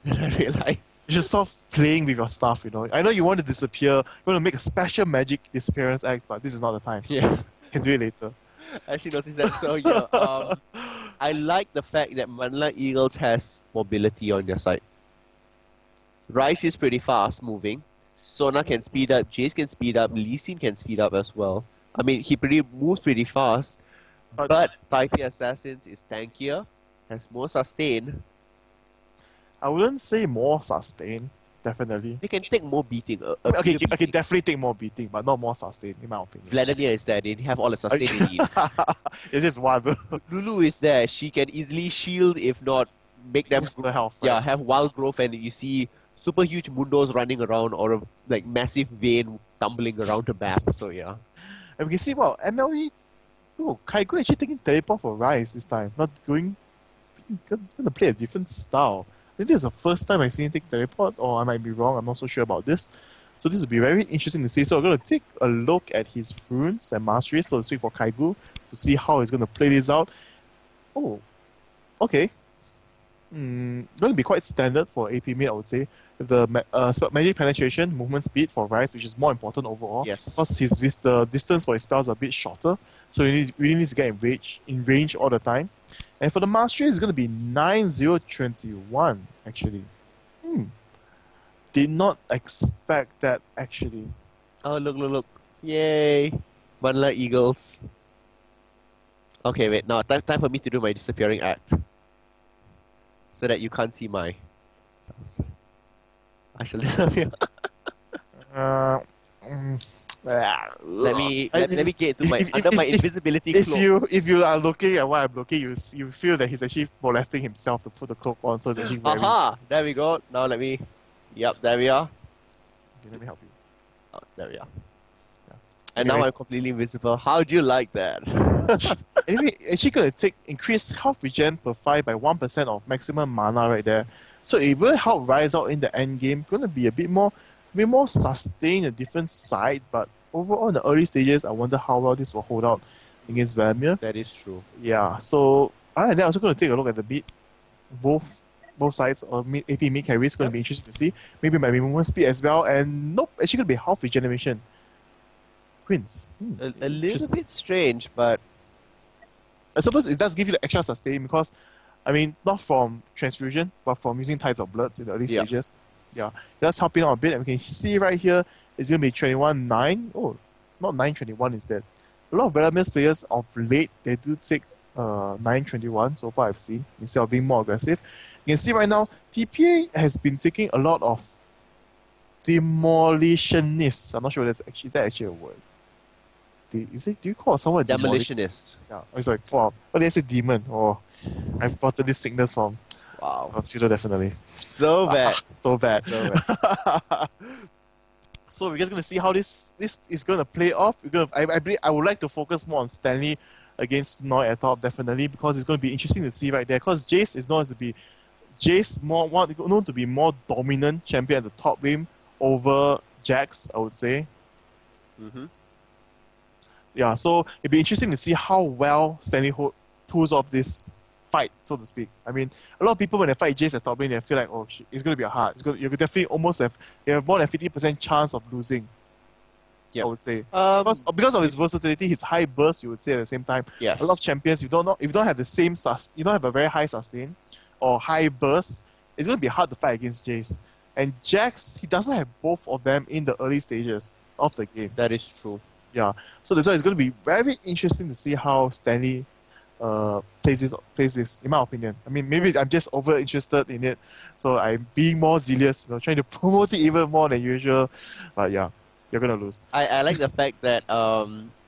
Then I realized. You should stop playing with your stuff, you know. I know you want to disappear, you want to make a special magic disappearance act, but this is not the time. Yeah. You can do it later. I actually noticed that. So yeah, I like the fact that Manila Eagles has mobility on their side. Rice is pretty fast moving. Sona can speed up, Jace can speed up, Lee Sin can speed up as well. I mean, he moves pretty fast. But Taipei Assassins is tankier, has more sustain. I wouldn't say more sustain. definitely. They can take more beating. Okay, I can definitely take more beating, but not more sustain, in my opinion. Vladimir is there. They have all the sustain they need. It's just one. Lulu is there. She can easily shield, if not make them Boost the health. yeah, right? have wild growth, and you see super huge mundos running around or a like massive vein tumbling around the map. So yeah. And we can see, well, MLE, Kaigo actually taking teleport for Rise this time. Not going to play a different style. I think this is the first time I've seen him take teleport, or I might be wrong, I'm not so sure about this. So this will be very interesting to see. So we're going to take a look at his runes and masteries, so to speak, for Kaigo, to see how he's going to play this out. Oh, okay. Going to be quite standard for AP mid, I would say. With the magic penetration, movement speed for Rise, which is more important overall. Yes. Because the distance for his spells are a bit shorter, so he really needs to get in range all the time. And for the mastery, it's going to be 9021, actually. Did not expect that, actually. Oh, look. Yay. Manila Eagles. Okay, wait. Now, time for me to do my disappearing act. So that you can't see my... I shall disappear. Let me get into my my invisibility cloak. If you are looking at what I'm looking, you feel that he's actually molesting himself to put the cloak on, so it's actually very... Aha! There we go. Now let me... Yep, there we are. Okay, let me help you. Oh, there we are. Yeah. And Anyway. now I'm completely invisible. How do you like that? Anyway, actually going to take increased health regen per 5 by 1% of maximum mana right there. So it will help Rise out in the end game. Going to be a bit more sustained, a different side, but overall in the early stages, I wonder how well this will hold out against Vladimir. That is true. Yeah, so other than that, I'm also going to take a look at the beat. Both sides of AP mid carry is going to be interesting to see. Maybe my movement speed as well, and nope, actually going to be health regeneration. Queens. A little bit strange, but... I suppose it does give you the extra sustain because, I mean, not from transfusion, but from using Tides of Bloods in the early stages. Yeah, that's helping out a bit. And we can see right here, it's going to be 21-9. Oh, not 9-21 instead. A lot of Vladimir players of late, they do take 9-21 so far I've seen, instead of being more aggressive. You can see right now, TPA has been taking a lot of demolitionists. I'm not sure is that actually a word? Do you call someone a Demolitionist. Yeah, it's like, wow, what did I say, demon? Oh, I've gotten this sickness from Pseudo, definitely. So bad. So bad. So bad. So we're just going to see how this is going to play off. I would like to focus more on Stanley against Noi at top, definitely, because it's going to be interesting to see right there. Because Jace is known to be more dominant champion at the top lane over Jax, I would say. Yeah, so it'd be interesting to see how well Stanley pulls off this fight, so to speak. I mean, a lot of people when they fight Jace at top lane, they feel like, oh shit, it's going to be hard. You could definitely you have more than 50% chance of losing. I would say. Because of his versatility, his high burst, you would say at the same time. Yes. A lot of champions, if you don't have the same you don't have a very high sustain or high burst, it's going to be hard to fight against Jace. And Jax, he doesn't have both of them in the early stages of the game. That is true. Yeah. So that's why it's going to be very interesting to see how Stanley plays this, in my opinion. I mean, maybe I'm just over interested in it, so I'm being more zealous, trying to promote it even more than usual. But yeah, you're gonna lose. I like the fact that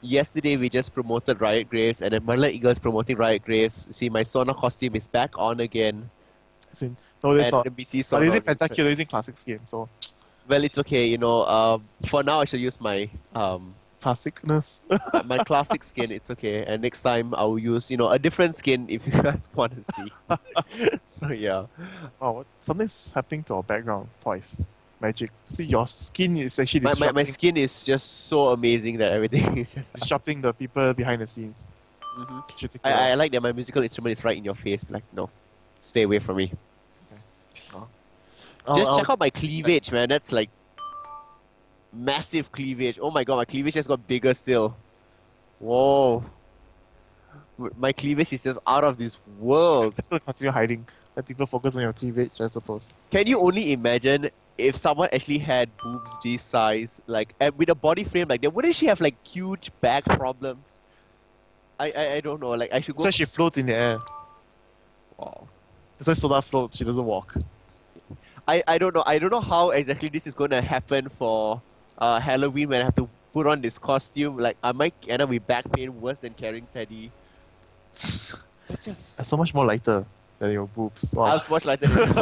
yesterday we just promoted Riot Graves, and then Manila Eagles promoting Riot Graves. See, my Sona costume is back on again. No, that's not. NBC But Sona. using Pentakill, using classic skin, so well, it's okay. For now I shall use my classicness. my classic skin. It's okay, and next time I will use a different skin if you guys want to see. So yeah. Oh, something's happening to our background twice. Magic. See, your skin is actually disrupting, my skin is just so amazing that everything is just disrupting the people behind the scenes. I like that my musical instrument is right in your face. Like, no, stay away from me. Just check out my cleavage, man. That's like massive cleavage. Oh my god, my cleavage has got bigger still. Whoa. My cleavage is just out of this world. Just gonna continue hiding. Let people focus on your cleavage, I suppose. Can you only imagine if someone actually had boobs this size, like, and with a body frame like that? Wouldn't she have like huge back problems? I don't know. Like, I should go. So she floats in the air. Wow. That's why Soda floats. She doesn't walk. I don't know. I don't know how exactly this is going to happen for Halloween when I have to put on this costume. Like, I might end up with back pain worse than carrying Teddy. It's just... That's so much more lighter than your boobs. Wow. I was much lighter than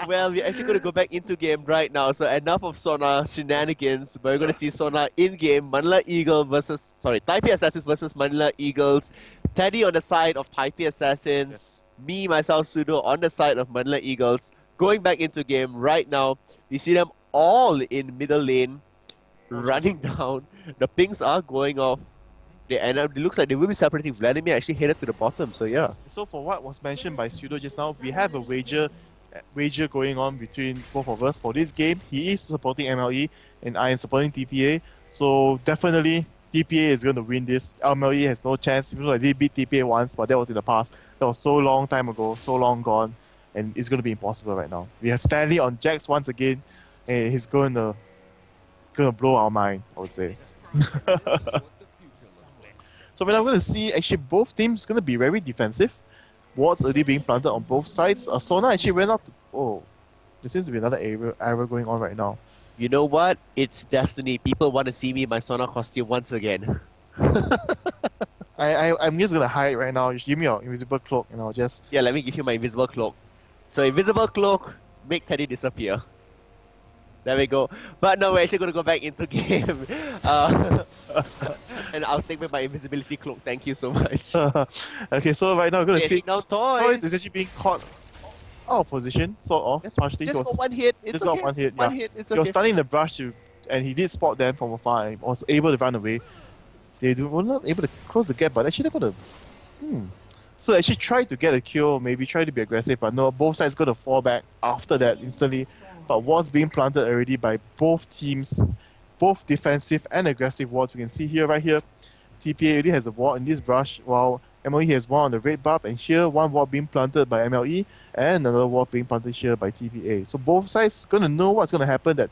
Well, we're actually going to go back into game right now. So enough of Sona shenanigans. We're going to see Sona in game. Manila Eagles versus... Sorry, Taipei Assassins versus Manila Eagles. Teddy on the side of Taipei Assassins. Yes. Me, myself, Pseudo on the side of Manila Eagles. Going back into game right now. We see them all in middle lane. Running down. The pings are going off. It looks like they will be separating. Vladimir actually headed to the bottom, so yeah. So for what was mentioned by Pseudo just now, we have a wager going on between both of us for this game. He is supporting MLE and I am supporting TPA. So definitely TPA is going to win this. MLE has no chance, even though I did beat TPA once, but that was in the past. That was so long time ago, so long gone, and it's going to be impossible right now. We have Stanley on Jax once again, and he's going to blow our mind, I would say. So when I'm going to see actually both teams going to be very defensive. Wards already being planted on both sides. Sona actually went up to... Oh, there seems to be another error going on right now. You know what? It's destiny. People want to see me in my Sona costume once again. I'm just going to hide right now. Just give me your invisible cloak and I'll just... Yeah, let me give you my invisible cloak. So invisible cloak, make Teddy disappear. There we go. But no, we're actually going to go back into game. And I'll take with my invisibility cloak. Thank you so much. Okay, so right now we're going to see... Now Toys is actually being caught out of position, sort of. Just partially. got one hit. It's just okay. got one hit, One hit, it's okay. He was stunning the brush, and he did spot them from afar and was able to run away. They were not able to close the gap, but actually they're going to... So they actually tried to get a kill, maybe try to be aggressive, but no, both sides got to fall back after that instantly. But wards being planted already by both teams, both defensive and aggressive wards. We can see here, right here, TPA already has a ward in this brush, while MLE has one on the red buff, and here one ward being planted by MLE, and another ward being planted here by TPA. So both sides gonna know what's gonna happen. That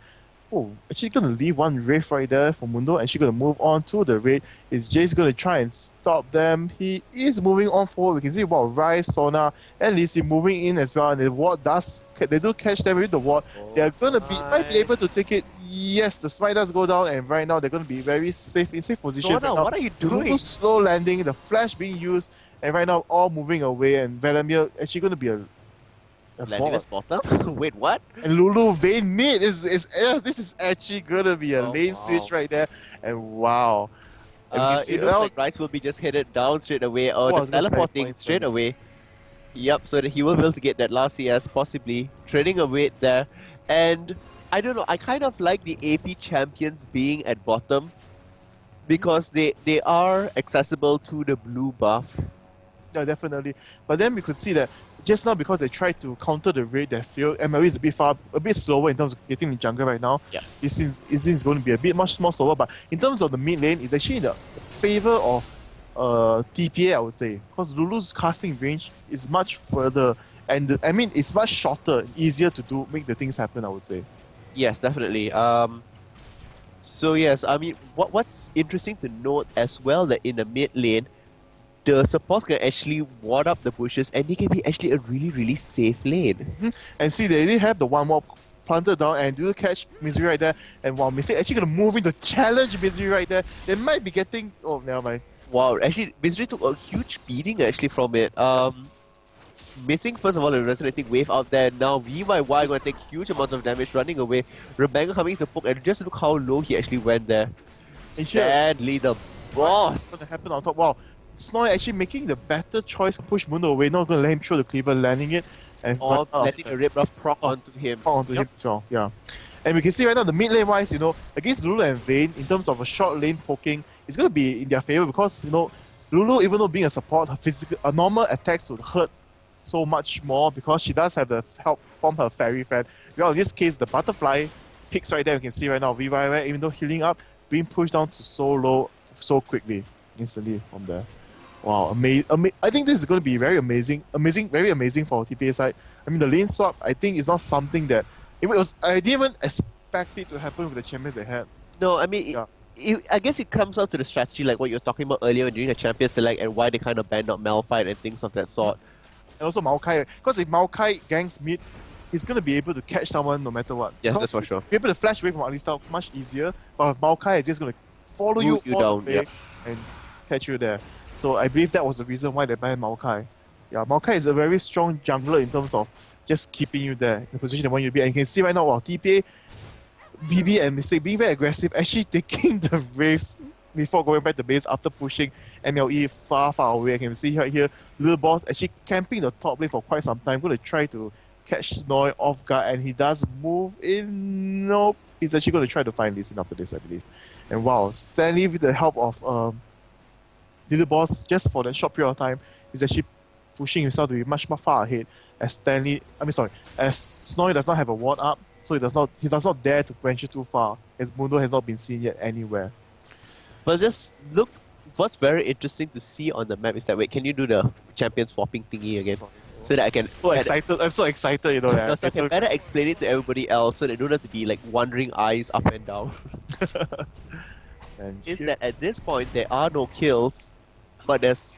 actually gonna leave one Wraith right there for Mundo, and she's gonna move on to the raid. Is Jace gonna try and stop them? He is moving on forward. We can see Rise, Sona, and Lizzie moving in as well, and the ward they do catch them with the ward. They're gonna might be able to take it. Yes, the smite does go down, and right now they're gonna be very safe in safe positions. Sona, right now. what are you doing? Slow landing, the flash being used, and right now all moving away, and Vladimir actually gonna be a Vladimir's bottom? Wait, what? And Lulu Vayne mid this is actually gonna be a lane switch right there, and wow. It looks like Rice will be just headed down straight away, or teleporting straight away. Yep, so that he will be able to get that last CS, possibly trading away there. And I don't know, I kind of like the AP champions being at bottom because they are accessible to the blue buff. Yeah, definitely. But then we could see that just now, because they tried to counter the raid that failed, MLE is a bit slower in terms of getting the jungle right now. Yeah. It seems going to be a bit much more slower, but in terms of the mid lane, it's actually in the favor of TPA, I would say, because Lulu's casting range is much further, and it's much shorter, easier to make the things happen, I would say. Yes, definitely. So yes, what's interesting to note as well, that in the mid lane, the supports can actually ward up the bushes, and they can be actually a really, really safe lane. And see, they already have the one mob planted down, and do catch Misery right there. And while Misery actually going to move in to challenge Misery right there, they might be getting... Oh, never mind. Wow, actually, Misery took a huge beating actually from it. Missing, first of all, a resonating wave out there. Now VYY going to take huge amount of damage running away. Rebenga coming to poke, and just look how low he actually went there. Sadly, the boss. What's going to happen on top? Wow. Snoy actually making the better choice, push Mundo away, not going to let him throw the cleaver, landing it. And letting the Rip Buff proc onto him. Him as well, yeah. And we can see right now, the mid lane wise, against Lulu and Vayne, in terms of a short lane poking, it's going to be in their favor because, Lulu, even though being a support, her normal attacks would hurt so much more because she does have the help from her fairy friend. Well, in this case, the butterfly picks right there, we can see right now, VYY, even though healing up, being pushed down to so low so quickly, instantly from there. Wow, I think this is going to be very amazing, very amazing for TPA side. The lane swap, I think, is not something that... I didn't even expect it to happen with the champions they had. No, I guess it comes out to the strategy, like what you were talking about earlier during the champion select, and why they kind of banned out Malphite and things of that sort. And also Maokai, because if Maokai ganks mid, he's going to be able to catch someone no matter what. Yes, Because that's for sure. Be able to flash away from Alistar much easier, but with Maokai, it's just going to follow you all down, the way and catch you there. So I believe that was the reason why they banned Maokai. Yeah, Maokai is a very strong jungler in terms of just keeping you there in the position they want you to be. And you can see right now, TPA, BB and Mistake being very aggressive, actually taking the waves before going back to base after pushing MLE far away. I can see right here, Little Boss actually camping the top lane for quite some time, going to try to catch Snoy off guard, and he does move in. Nope, he's actually going to try to find Lee Sin after this, I believe. And wow, Stanley with the help of Little Boss, just for that short period of time, is actually pushing himself to be much more far ahead as as Snoy does not have a ward up, so he does not dare to venture too far, as Mundo has not been seen yet anywhere. But just look, what's very interesting to see on the map is that, wait, can you do the champion swapping thingy again? So that I can... I'm so excited, you know. No, so I can better explain it to everybody else so they don't have to be like wandering eyes up and down. Is that at this point, there are no kills, but there's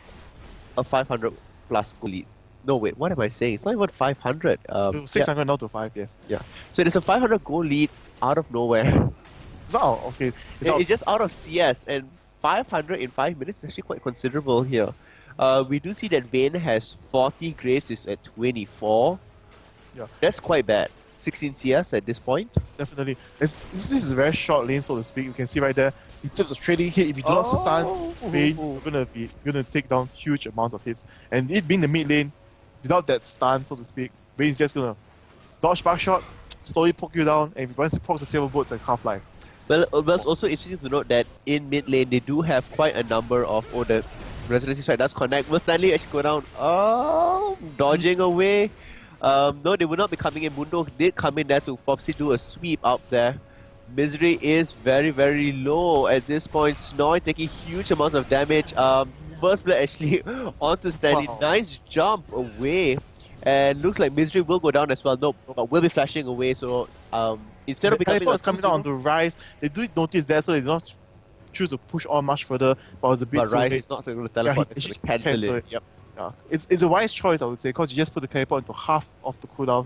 a 500 plus goal lead. No, wait, what am I saying? It's not even 500. 600 now to 5, yes. Yeah. So there's a 500 goal lead out of nowhere. It's not okay. It's just out of CS, and 500 in 5 minutes is actually quite considerable here. We do see that Vayne has 40, Graves is at 24. Yeah. That's quite bad. 16 CS at this point. Definitely. This is a very short lane, so to speak. You can see right there, in terms of trading hit, if you do not stun Vayne, you're gonna take down huge amounts of hits. And it being the mid lane, without that stun, so to speak, Vayne's just gonna dodge back shot, slowly poke you down, and once he pokes the silver boots and half-life. Well, it's also interesting to note that in mid lane, they do have quite a number of... Oh, the Residency Strike does connect. Will Stanley actually go down? Oh, dodging away. No, they will not be coming in. Mundo did come in there to Popsy do a sweep out there. Misery is very, very low at this point. Snoy taking huge amounts of damage. First blood actually onto Stanley. Wow. Nice jump away. And looks like Misery will go down as well. No, but will be flashing away. So instead of becoming coming down on the rise, they do notice that, so they do not choose to push on much further. But it's a bit too Rise late. Is not going to teleport. It's just cancel it. Yep. Yeah, it's a wise choice, I would say, because you just put the teleport into half of the cooldown,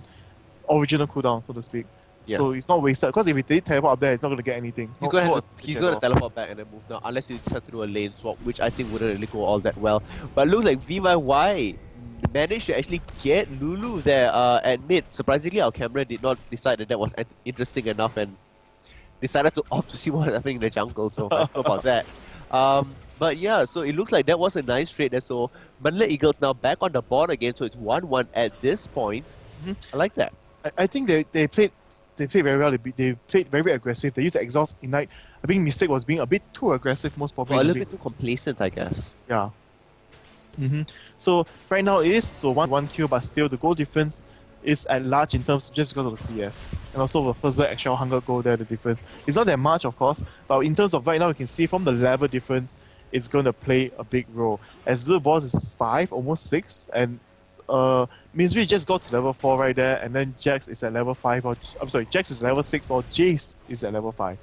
original cooldown, so to speak. Yeah. So it's not wasted. Because if he did teleport up there, it's not going to get anything. He's going to teleport back and then move down, unless he decides to do a lane swap, which I think wouldn't really go all that well. But it looks like VYY managed to actually get Lulu there at mid. Surprisingly, our camera did not decide that was interesting enough and decided to opt to see what was happening in the jungle. So I thought about that. But yeah, so it looks like that was a nice trade there. So Manila Eagles now back on the board again, so it's 1-1 at this point. I like that. I think they played very well. They played very aggressive. They used the exhaust ignite. I think Mistake was being a bit too aggressive, most probably. Well, a little bit too complacent, I guess. Yeah. So right now it is 1 kill, but still the goal difference is at large in terms just because of the CS. And also the first blood extra 100 goal there, the difference. It's not that much, of course, but in terms of right now, you can see from the level difference, it's going to play a big role. As Little Boss is 5, almost 6, and Misery just got to level 4 right there, and then Jax is at level 5, Jax is level 6, while Jace is at level 5.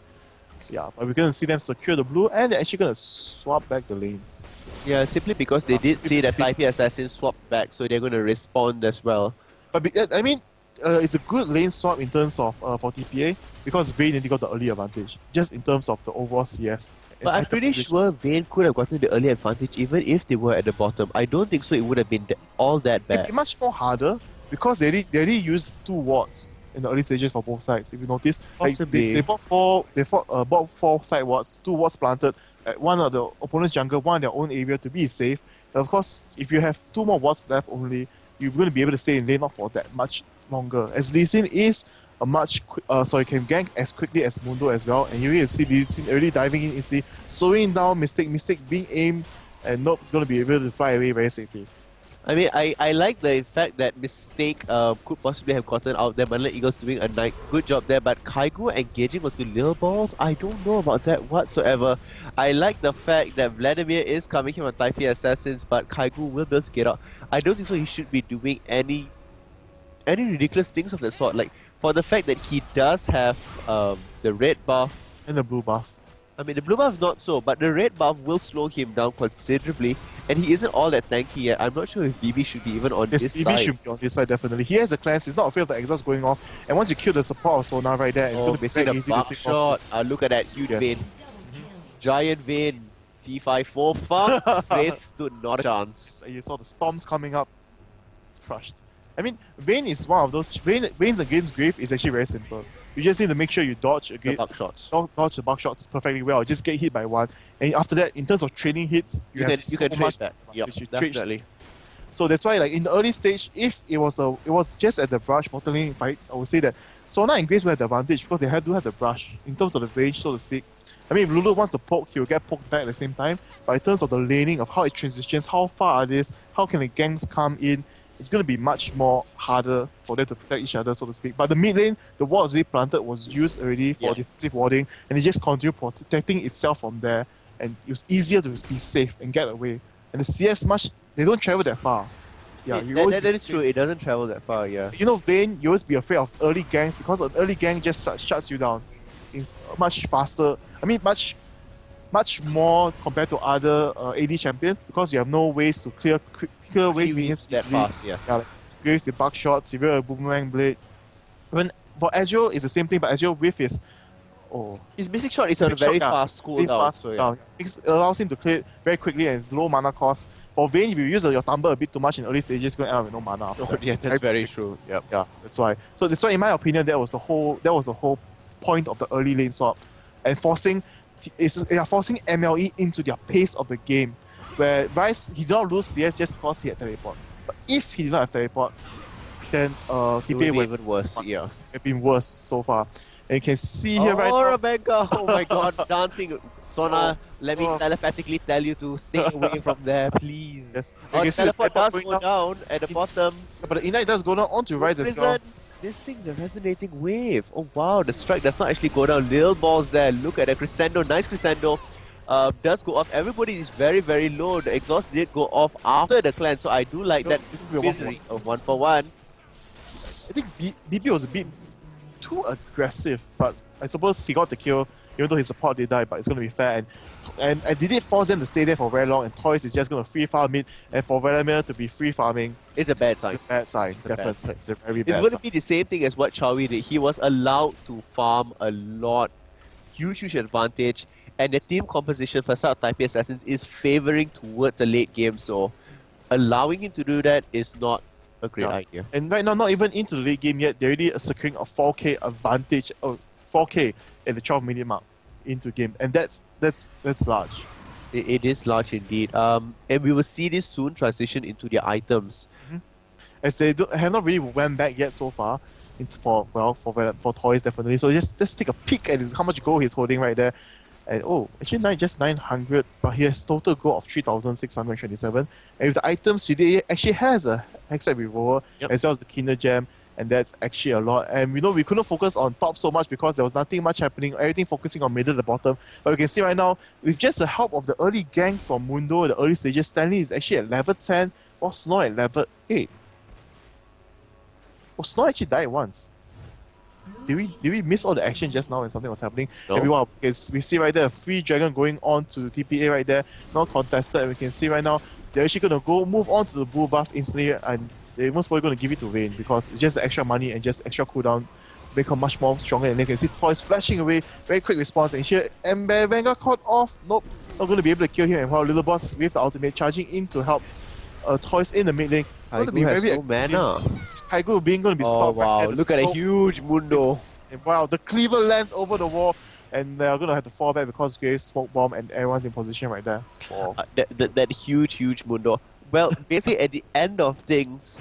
Yeah, but we're going to see them secure the blue, and they're actually going to swap back the lanes. Yeah, simply because they did see that TPA Assassin swapped back, so they're going to respond as well. But I mean, it's a good lane swap in terms of for TPA, because Vayne already got the early advantage, just in terms of the overall CS. But I'm pretty sure Vayne could have gotten the early advantage even if they were at the bottom. I don't think so it would have been all that bad. It'd be much more harder because they already used 2 wards in the early stages for both sides. If you notice, like, they bought 4 side wards, 2 wards planted at one of the opponent's jungle, one in their own area to be safe. And of course, if you have 2 more wards left only, you're going to be able to stay in lane not for that much longer. As Lee Sin is can gank as quickly as Mundo as well, and you will see Lee Sin already diving in instantly, slowing down Mistake being aimed, and Nope is going to be able to fly away very safely. I mean, I like the fact that Mistake could possibly have gotten out there. Manila Eagles doing a good job there, but Kaigu engaging onto Lil Balls, I don't know about that whatsoever. I like the fact that Vladimir is coming here on TPA Assassins, but Kaigu will be able to get out. I don't think so he should be doing any ridiculous things of that sort. Like, for the fact that he does have the red buff and the blue buff. I mean, the blue buff not so, but the red buff will slow him down considerably, and he isn't all that tanky yet. I'm not sure if BB should be even on this BB side. should be on this side, definitely. He has a cleanse, he's not afraid of the exhaust going off, and once you kill the support of Sona right there, it's going to be very easy to take shot. Look at that huge vein. Giant vein. P5 fuck. Grace stood not a chance. You saw the storms coming up. It's crushed. I mean, Vayne is one of those. Vayne's against Grave is actually very simple. You just need to make sure you dodge the buckshots. Dodge the buckshots perfectly well. Just get hit by one. And after that, in terms of training hits, you can trade that. Yep, definitely. So that's why, like in the early stage, if it was just at the brush bottling fight, I would say that Sona and Grace will have the advantage because they do have the brush in terms of the range, so to speak. I mean, if Lulu wants to poke, he will get poked back at the same time. But in terms of the laning, of how it transitions, how far are this, how can the gangs come in, it's going to be much more harder for them to protect each other, so to speak. But the mid lane, the ward was already planted, was used already for defensive warding, and it just continued protecting itself from there. And it was easier to be safe and get away. And the CS they don't travel that far. Yeah, that is true. It doesn't travel that far, yeah. You know, Vayne, you always be afraid of early gangs because an early gang just shuts you down. It's much faster. I mean, much more compared to other AD champions because you have no ways to clear away minions that fast. Yes. Yeah, like Graves with buckshot, Severe boomerang blade. When for Ezreal, it's the same thing, but Ezreal with his basic shot is on a very fast cooldown. It allows him to clear it very quickly and it's low mana cost. For Vayne, if you use your Tumble a bit too much in early stages, it's going to end up with no mana. Yeah, that's very true. Yep. Yeah, that's why. So that's why, in my opinion, that was the whole point of the early lane swap, and forcing MLE into their pace of the game. Where Rice, he did not lose CS just because he had teleport. But if he did not have teleport, then TPA would be even worse. Yeah, it's been worse so far. And you can see here right now. Rebecca! Oh my god, dancing. Sona, let me telepathically tell you to stay away from there, please. Yes. Teleport does go down at the bottom. But the Ignite does go down onto Rise as well. Missing the resonating wave. Oh wow, the strike does not actually go down. Little balls there. Look at the crescendo. Nice crescendo. Does go off. Everybody is very, very low. The exhaust did go off after the cleanse, so I do like that misery of 1-for-1. I think BP was a bit too aggressive, but I suppose he got the kill, even though his support did die, but it's going to be fair. And did it force them to stay there for very long, and Toys is just going to free farm mid, and for Vladimir to be free farming. It's a bad sign. It's a bad sign, definitely. It's a very bad sign. It's going to be the same thing as what Chawi did. He was allowed to farm a lot. Huge advantage. And the team composition for South Taipei Assassins is favoring towards a late game, so allowing him to do that is not a great idea. And right now, not even into the late game yet, they're already securing a 4k advantage, 4k at the 12-minute mark into game, and that's large. It is large indeed. And we will see this soon transition into their items. As they have not really went back yet so far, for Toys definitely. So just take a peek at how much gold he's holding right there. And actually just 900, but he has total gold of 3,627. And with the items, he actually has a Hexite Revolver as well as the Kinder Gem, and that's actually a lot. And we couldn't focus on top so much because there was nothing much happening, everything focusing on middle to bottom. But we can see right now, with just the help of the early gang from Mundo in the early stages, Stanley is actually at level 10, while Snore at level 8. Snore actually died once. Did we miss all the action just now when something was happening? No. We see right there a free dragon going on to the TPA right there, not contested, and we can see right now they're actually going to move on to the blue buff instantly, and they're most probably going to give it to Vayne because it's just the extra money and just extra cooldown make her much more stronger. And you can see Toys flashing away, very quick response, and here Ember Vanguard caught off. Nope, not going to be able to kill him. And while Little Boss with the ultimate charging in to help Toys in the mid lane. Kaigu has no mana. Kaigu being going to be stopped. Wow, look at a huge Mundo. And wow, the cleaver lands over the wall, and they're going to have to fall back because Graves smoke bomb and everyone's in position right there. That huge Mundo. Well, basically at the end of things,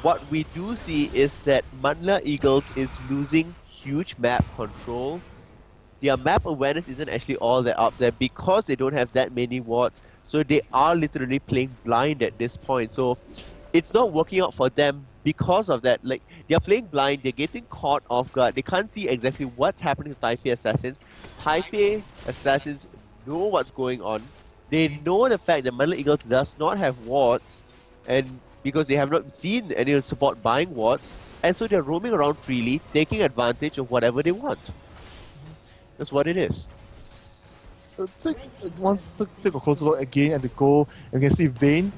what we do see is that Manila Eagles is losing huge map control. Their map awareness isn't actually all that up there because they don't have that many wards. So they are literally playing blind at this point. So it's not working out for them because of that. Like, they're playing blind, they're getting caught off guard. They can't see exactly what's happening to Taipei Assassins. Taipei Assassins know what's going on. They know the fact that Manila Eagles does not have wards, and because they have not seen any support buying wards, and so they're roaming around freely, taking advantage of whatever they want. That's what it is. take a closer look again at the goal, and you can see Vayne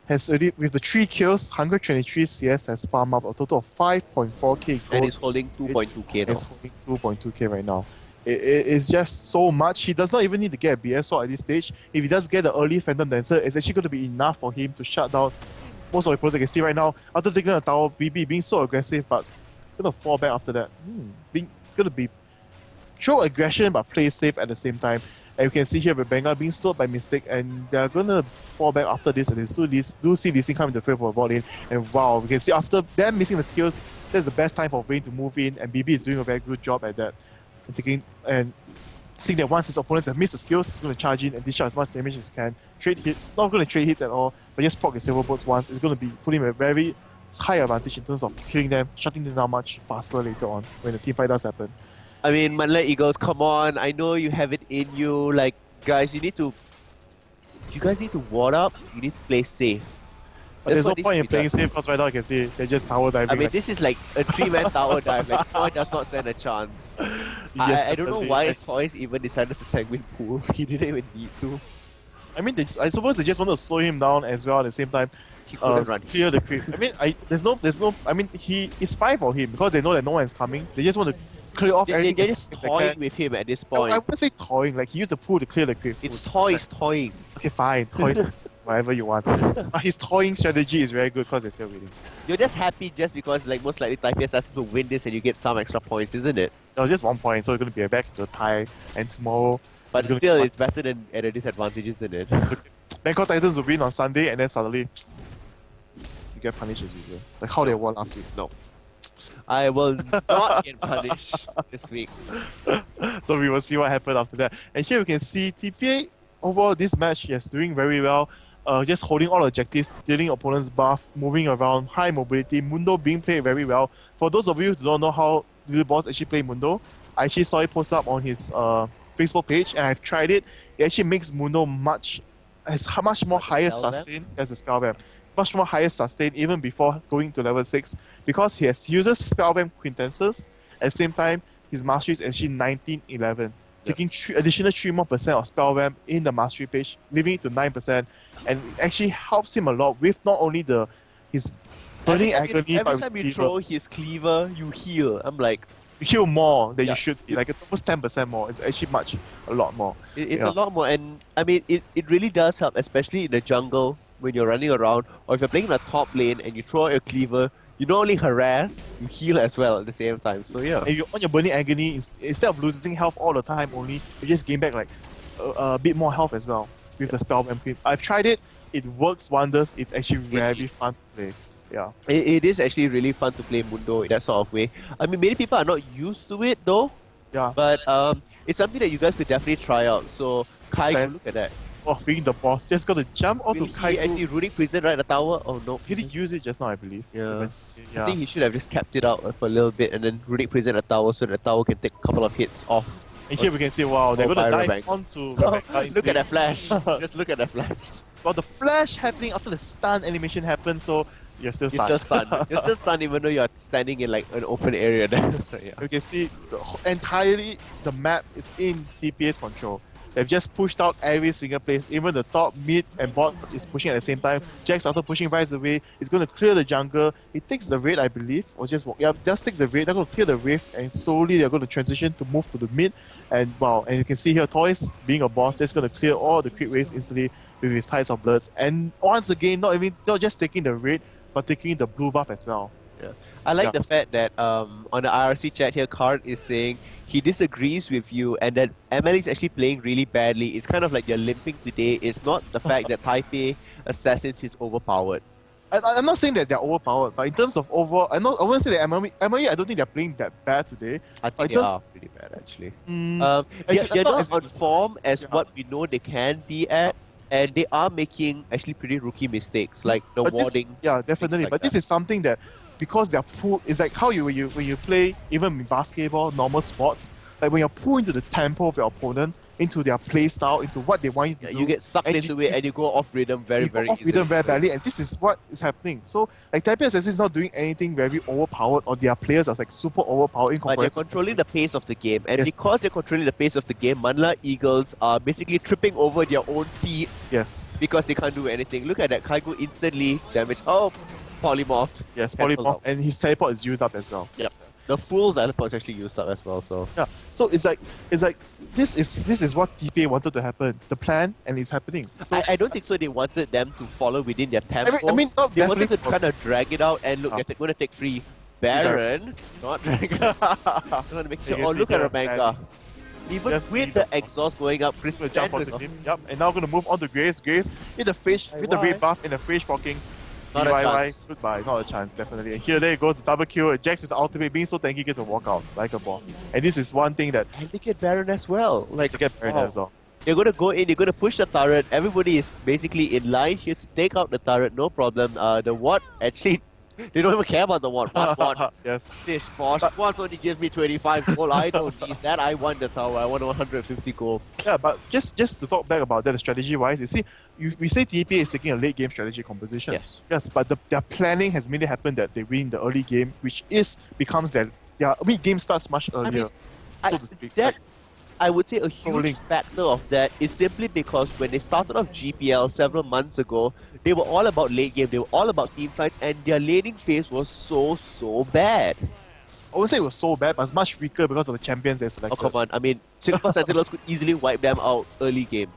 has already, with the 3 kills, 123 CS, has farmed up a total of 5.4k gold. And he's holding 2.2k now. He's holding 2.2k right now. It's just so much. He does not even need to get a BF sword at this stage. If he does get the early Phantom Dancer, it's actually going to be enough for him to shut down most of the opponents. I can see right now, after taking the tower, BB being so aggressive, but going to fall back after that. Going to be show aggression but play safe at the same time. And you can see here Benga being stopped by mistake, and they're gonna fall back after this, and they still do see Lee Sin come into frame for a bot lane. And wow, we can see after them missing the skills, that's the best time for Vayne to move in, and BB is doing a very good job at that. And seeing that once his opponents have missed the skills, he's going to charge in and dish out as much damage as he can. Trade hits, not going to trade hits at all, but just proc his silver boats once. It's going to be putting him a very high advantage in terms of killing them, shutting them down much faster later on when the team fight does happen. I mean, Manila Eagles, come on. I know you have it in you. Like, guys, you guys need to ward up. You need to play safe. But there's no point in playing safe because right now I can see they're just tower diving. I mean, this is like a 3-man tower dive. Like, Soy does not stand a chance. I don't know why Toys even decided to sanguine pool. He didn't even need to. I mean, I suppose they just wanted to slow him down as well at the same time. He couldn't run. Clear the creep. I mean, there's no. I mean, it's fine for him because they know that no one's coming. They just want to clear off everything. They're just toying with him at this point. I wouldn't say toying. Like he used the pool to clear the creep. It's toys toying. Okay, fine. Toys. Whatever you want. But his toying strategy is very good because they're still winning. You're just happy just because, like, most likely TPA has to win this and you get some extra points, isn't it? That was just 1 point, so it's going to be back to the tie. And tomorrow. But still, it's better than at a disadvantage, isn't it? Bangkok Titans will win on Sunday, and then suddenly you get punished as usual. Like how they won last week. No. I will not get punished this week. So we will see what happened after that. And here we can see TPA overall this match, yes, doing very well. Just holding all objectives, dealing opponents buff, moving around, high mobility, Mundo being played very well. For those of you who don't know how Little Boss actually play Mundo, I actually saw it post up on his Facebook page, and I've tried it. It actually makes Mundo much more higher sustain as a Spellbam. Much more higher sustain even before going to level 6, because he uses Spellbam Quintessence. At the same time, his mastery is actually 1911. Taking additional 3% more of Spellbam in the mastery page, leaving it to 9%, and it actually helps him a lot with not only his burning agony, every time you throw his cleaver, you heal. I'm like, you heal more than you should, like almost 10% more. It's actually a lot more. It's a lot more, and I mean, it really does help, especially in the jungle when you're running around, or if you're playing in the top lane and you throw out your cleaver. You not only harass, you heal as well at the same time. So yeah. And you're on your burning agony, instead of losing health all the time only, you just gain back like a bit more health as well with the Spellbam Queen. I've tried it, it works wonders, it's actually very fun to play. Yeah. It is actually really fun to play Mundo in that sort of way. I mean, many people are not used to it though. Yeah. But it's something that you guys could definitely try out. So Kai, look at that. Oh, being the boss, just got to jump onto Kai. Actually rooting prison right at the tower? Oh no. He did use it just now, I believe. Yeah. I think he should have just kept it out for a little bit and then rooting prison at the tower so the tower can take a couple of hits off. And here we can see, wow, they're going to dive onto Rebecca. Look at that flash. Just look at that flash. Well, the flash happening after the stun animation happens, so you're still stunned. You're still stunned. You're still stunned even though you're standing in like an open area there. So, yeah. You can see entirely the map is in TPA's control. They've just pushed out every single place. Even the top, mid, and bot is pushing at the same time. Jax, after pushing Rise away, is going to clear the jungle. He takes the raid, I believe, or just takes the raid. They're going to clear the rift, and slowly they're going to transition to move to the mid. And wow, and you can see here, Toys being a boss, just going to clear all the crit waves instantly with his Tides of Bloods. And once again, not just taking the raid, but taking the blue buff as well. Yeah. I like the fact that on the IRC chat here, Card is saying he disagrees with you and that MLE is actually playing really badly. It's kind of like you're limping today. It's not the fact that Taipei Assassins is overpowered. I'm not saying that they're overpowered, but in terms of overall, I wouldn't say that MLE, I don't think they're playing that bad today. I think they are pretty bad actually. They're not on form as what we know they can be at. And they are making actually pretty rookie mistakes, like the warding. Definitely. But this is something that, because they're pulled, it's like how when you play even in basketball, normal sports, like when you're pulled into the tempo of your opponent, into their play style, into what they want you to do. You get sucked into it and you go off rhythm very easily. Very badly, and this is what is happening. So like Taipei SSC is not doing anything very overpowered, or their players are like super overpowered in But comparison. they're controlling the pace of the game, and Yes. because they're controlling the pace of the game, Manila Eagles are basically tripping over their own feet Yes. because they can't do anything. Look at that, Kaigo instantly damaged. Oh, polymorphed. Yes, Cancelled polymorph, out. and his teleport is used up as well. Yep. The full teleport is actually used up as well, so... Yeah. So it's like this is what TPA wanted to happen. The plan, and it's happening. So I don't think so. They wanted them to follow within their tempo. I mean, not they wanted to definitely kind of drag it out, and look, they're going to take free Baron, not drag it out. They're going to make sure. You can Oh, see look at the Ramanga. Even Just with leave the the- exhaust going up, Chris gonna jump Santos onto him. Yep, and now gonna move on to Graves. Graves with the fish, with the why? red buff and the fish blocking. Not a DIY, chance. goodbye, not a chance, definitely. And here there goes the double kill. Jax with the ultimate being so tanky gets a walkout like a boss. And this is one thing that And they get Baron as well. Like, to get buried wow. as well. You're going to go in, you're going to push the turret. Everybody is basically in line here to take out the turret, no problem. The ward, actually, they don't even care about the ward. What ward? Yes. This boss. Ward only gives me 25 gold. I don't need that. I want the tower. I want 150 gold. Yeah, but just to talk back about that strategy-wise, you see, we say TPA is taking a late-game strategy composition. Yes. But their planning has mainly happened that they win the early game, which becomes their mid-game starts much earlier, so to speak. That, I would say a huge Trolling. factor of that is simply because when they started off GPL several months ago, they were all about late game, they were all about team fights, and their laning phase was so bad. I would say it was so bad, but it's much weaker because of the champions they selected. Oh, come on. I mean, Singapore Sentinels could easily wipe them out early game.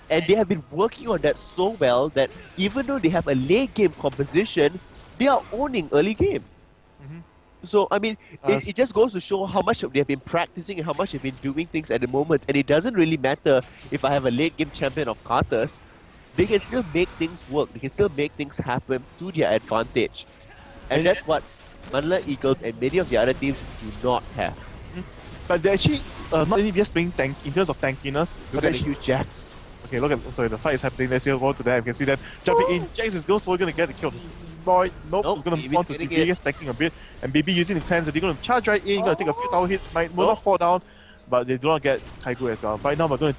And they have been working on that so well that even though they have a late game composition, they are owning early game. Mhm. So, I mean, it just goes to show how much they've been practicing and how much they've been doing things at the moment. And it doesn't really matter if I have a late game champion of Carters. They can still make things work. They can still make things happen to their advantage. And that's what Manila Eagles and many of the other teams do not have. But they're actually not only just playing tank in terms of tankiness. Look but at the huge Jax. Okay, look at the fight is happening. Let's go to that. You can see that jumping in. Jax is Ghost gonna get the kill. Nope, he's gonna move on to getting BB, stacking a bit, and BB using the cleanser. They're gonna charge right in, gonna take a few tower hits, will not fall down, but they do not get Kaigo as well. Right now we're gonna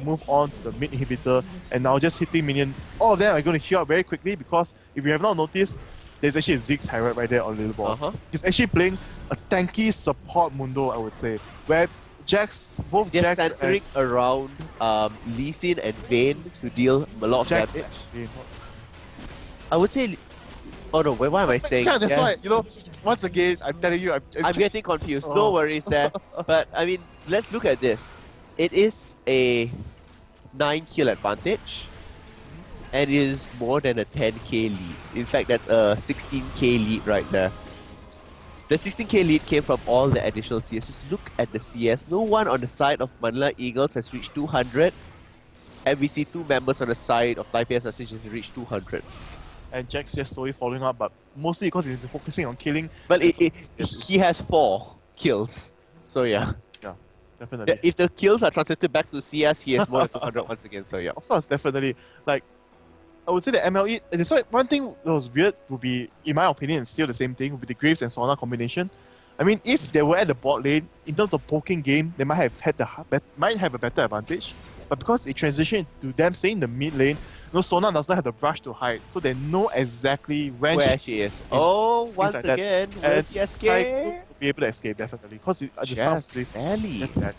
move on to the mid inhibitor, and now just hitting minions. All of them are gonna heal up very quickly because if you have not noticed, there's actually a Ziggs Herald right there on Little Boss. He's actually playing a tanky support Mundo, I would say, where both They're Jax centering around Lee Sin and Vayne to deal a lot of Jax. damage. I would say... Oh no, what am I saying? Yeah, that's Yes. why, once again, I'm telling you, I'm getting confused. No worries there. But I mean, let's look at this. It is a 9 kill advantage. And it is more than a 10k lead. In fact, that's a 16k lead right there. The 16k lead came from all the additional CS. Just look at the CS. No one on the side of Manila Eagles has reached 200. And we see 2 members on the side of Taipei SSC has reached 200. And Jack's just slowly following up, but mostly because he's been focusing on killing. But he has 4 kills. So yeah. Yeah, definitely. If the kills are translated back to CS, he has more than 200 once again. So yeah. Of course, definitely. Like, I would say the MLE, that's why one thing that was weird would be, in my opinion, still the same thing, would be the Graves and Sona combination. I mean, if they were at the bot lane, in terms of poking game, they might have a better advantage. But because it transitioned to them staying in the mid lane, Sona doesn't have the brush to hide, so they know exactly where she is. Oh, once like that. again, will he escape? Will be able to escape definitely, because at the start of the barely. that's bad.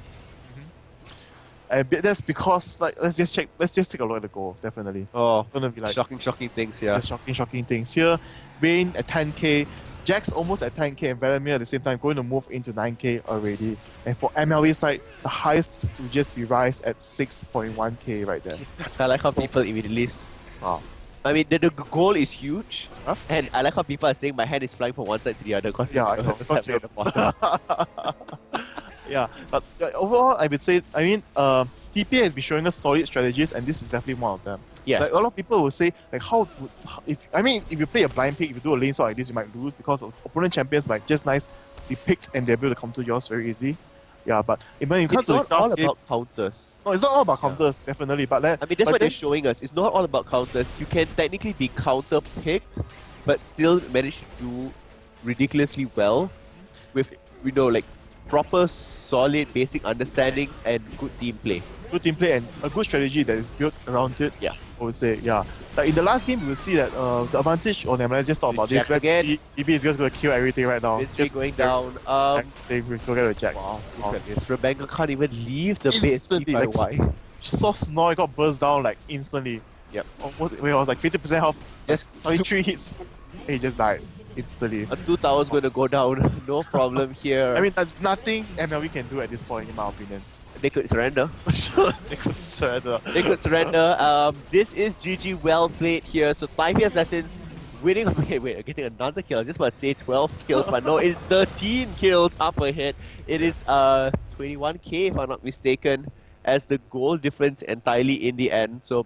And that's because, like, let's just take a look at the goal. Definitely. Oh, it's gonna be like shocking things. Yeah. Shocking things here. Vayne at 10k, Jax almost at 10k, and Vladimir at the same time going to move into 9k already. And for MLE side, the highest will just be Rise at 6.1k right there. I like how people immediately. Wow. I mean, the goal is huge, and I like how people are saying my hand is flying from one side to the other because I know. Because you're at the bottom. Yeah, but overall, I would say, TPA has been showing us solid strategies, and this is definitely one of them. Yes. Like, a lot of people will say, like, if you play a blind pick, if you do a lane swap like this, you might lose because opponent champions might just be picked and they're able to come to yours very easily. Yeah, but when it comes it's not all about counters. No, it's not all about counters, definitely. But I mean, that's what they're showing us. It's not all about counters. You can technically be counter picked, but still manage to do ridiculously well with, like, proper, solid, basic understandings and good team play. Good team play and a good strategy that is built around it. Yeah. I would say, yeah. Like in the last game, we will see that the advantage on MLS, just talk about this, where again. DB is just going to kill everything right now. Just going down. They will forget with Jax. Wow, Rebecca can't even leave the base. Like, saw Snore, it got burst down like instantly. Yep. Almost, when it was like 50% health, Just 3 hits, he just died instantly. A 2 towers going to go down, no problem here. I mean, there's nothing MLE can do at this point, in my opinion. They could surrender. They could surrender. They could surrender. This is GG well played here. So Taipei Assassins winning. Wait, getting another kill. I was just about to say 12 kills, but no, it's 13 kills up ahead. It is 21k if I'm not mistaken, as the goal difference entirely in the end. So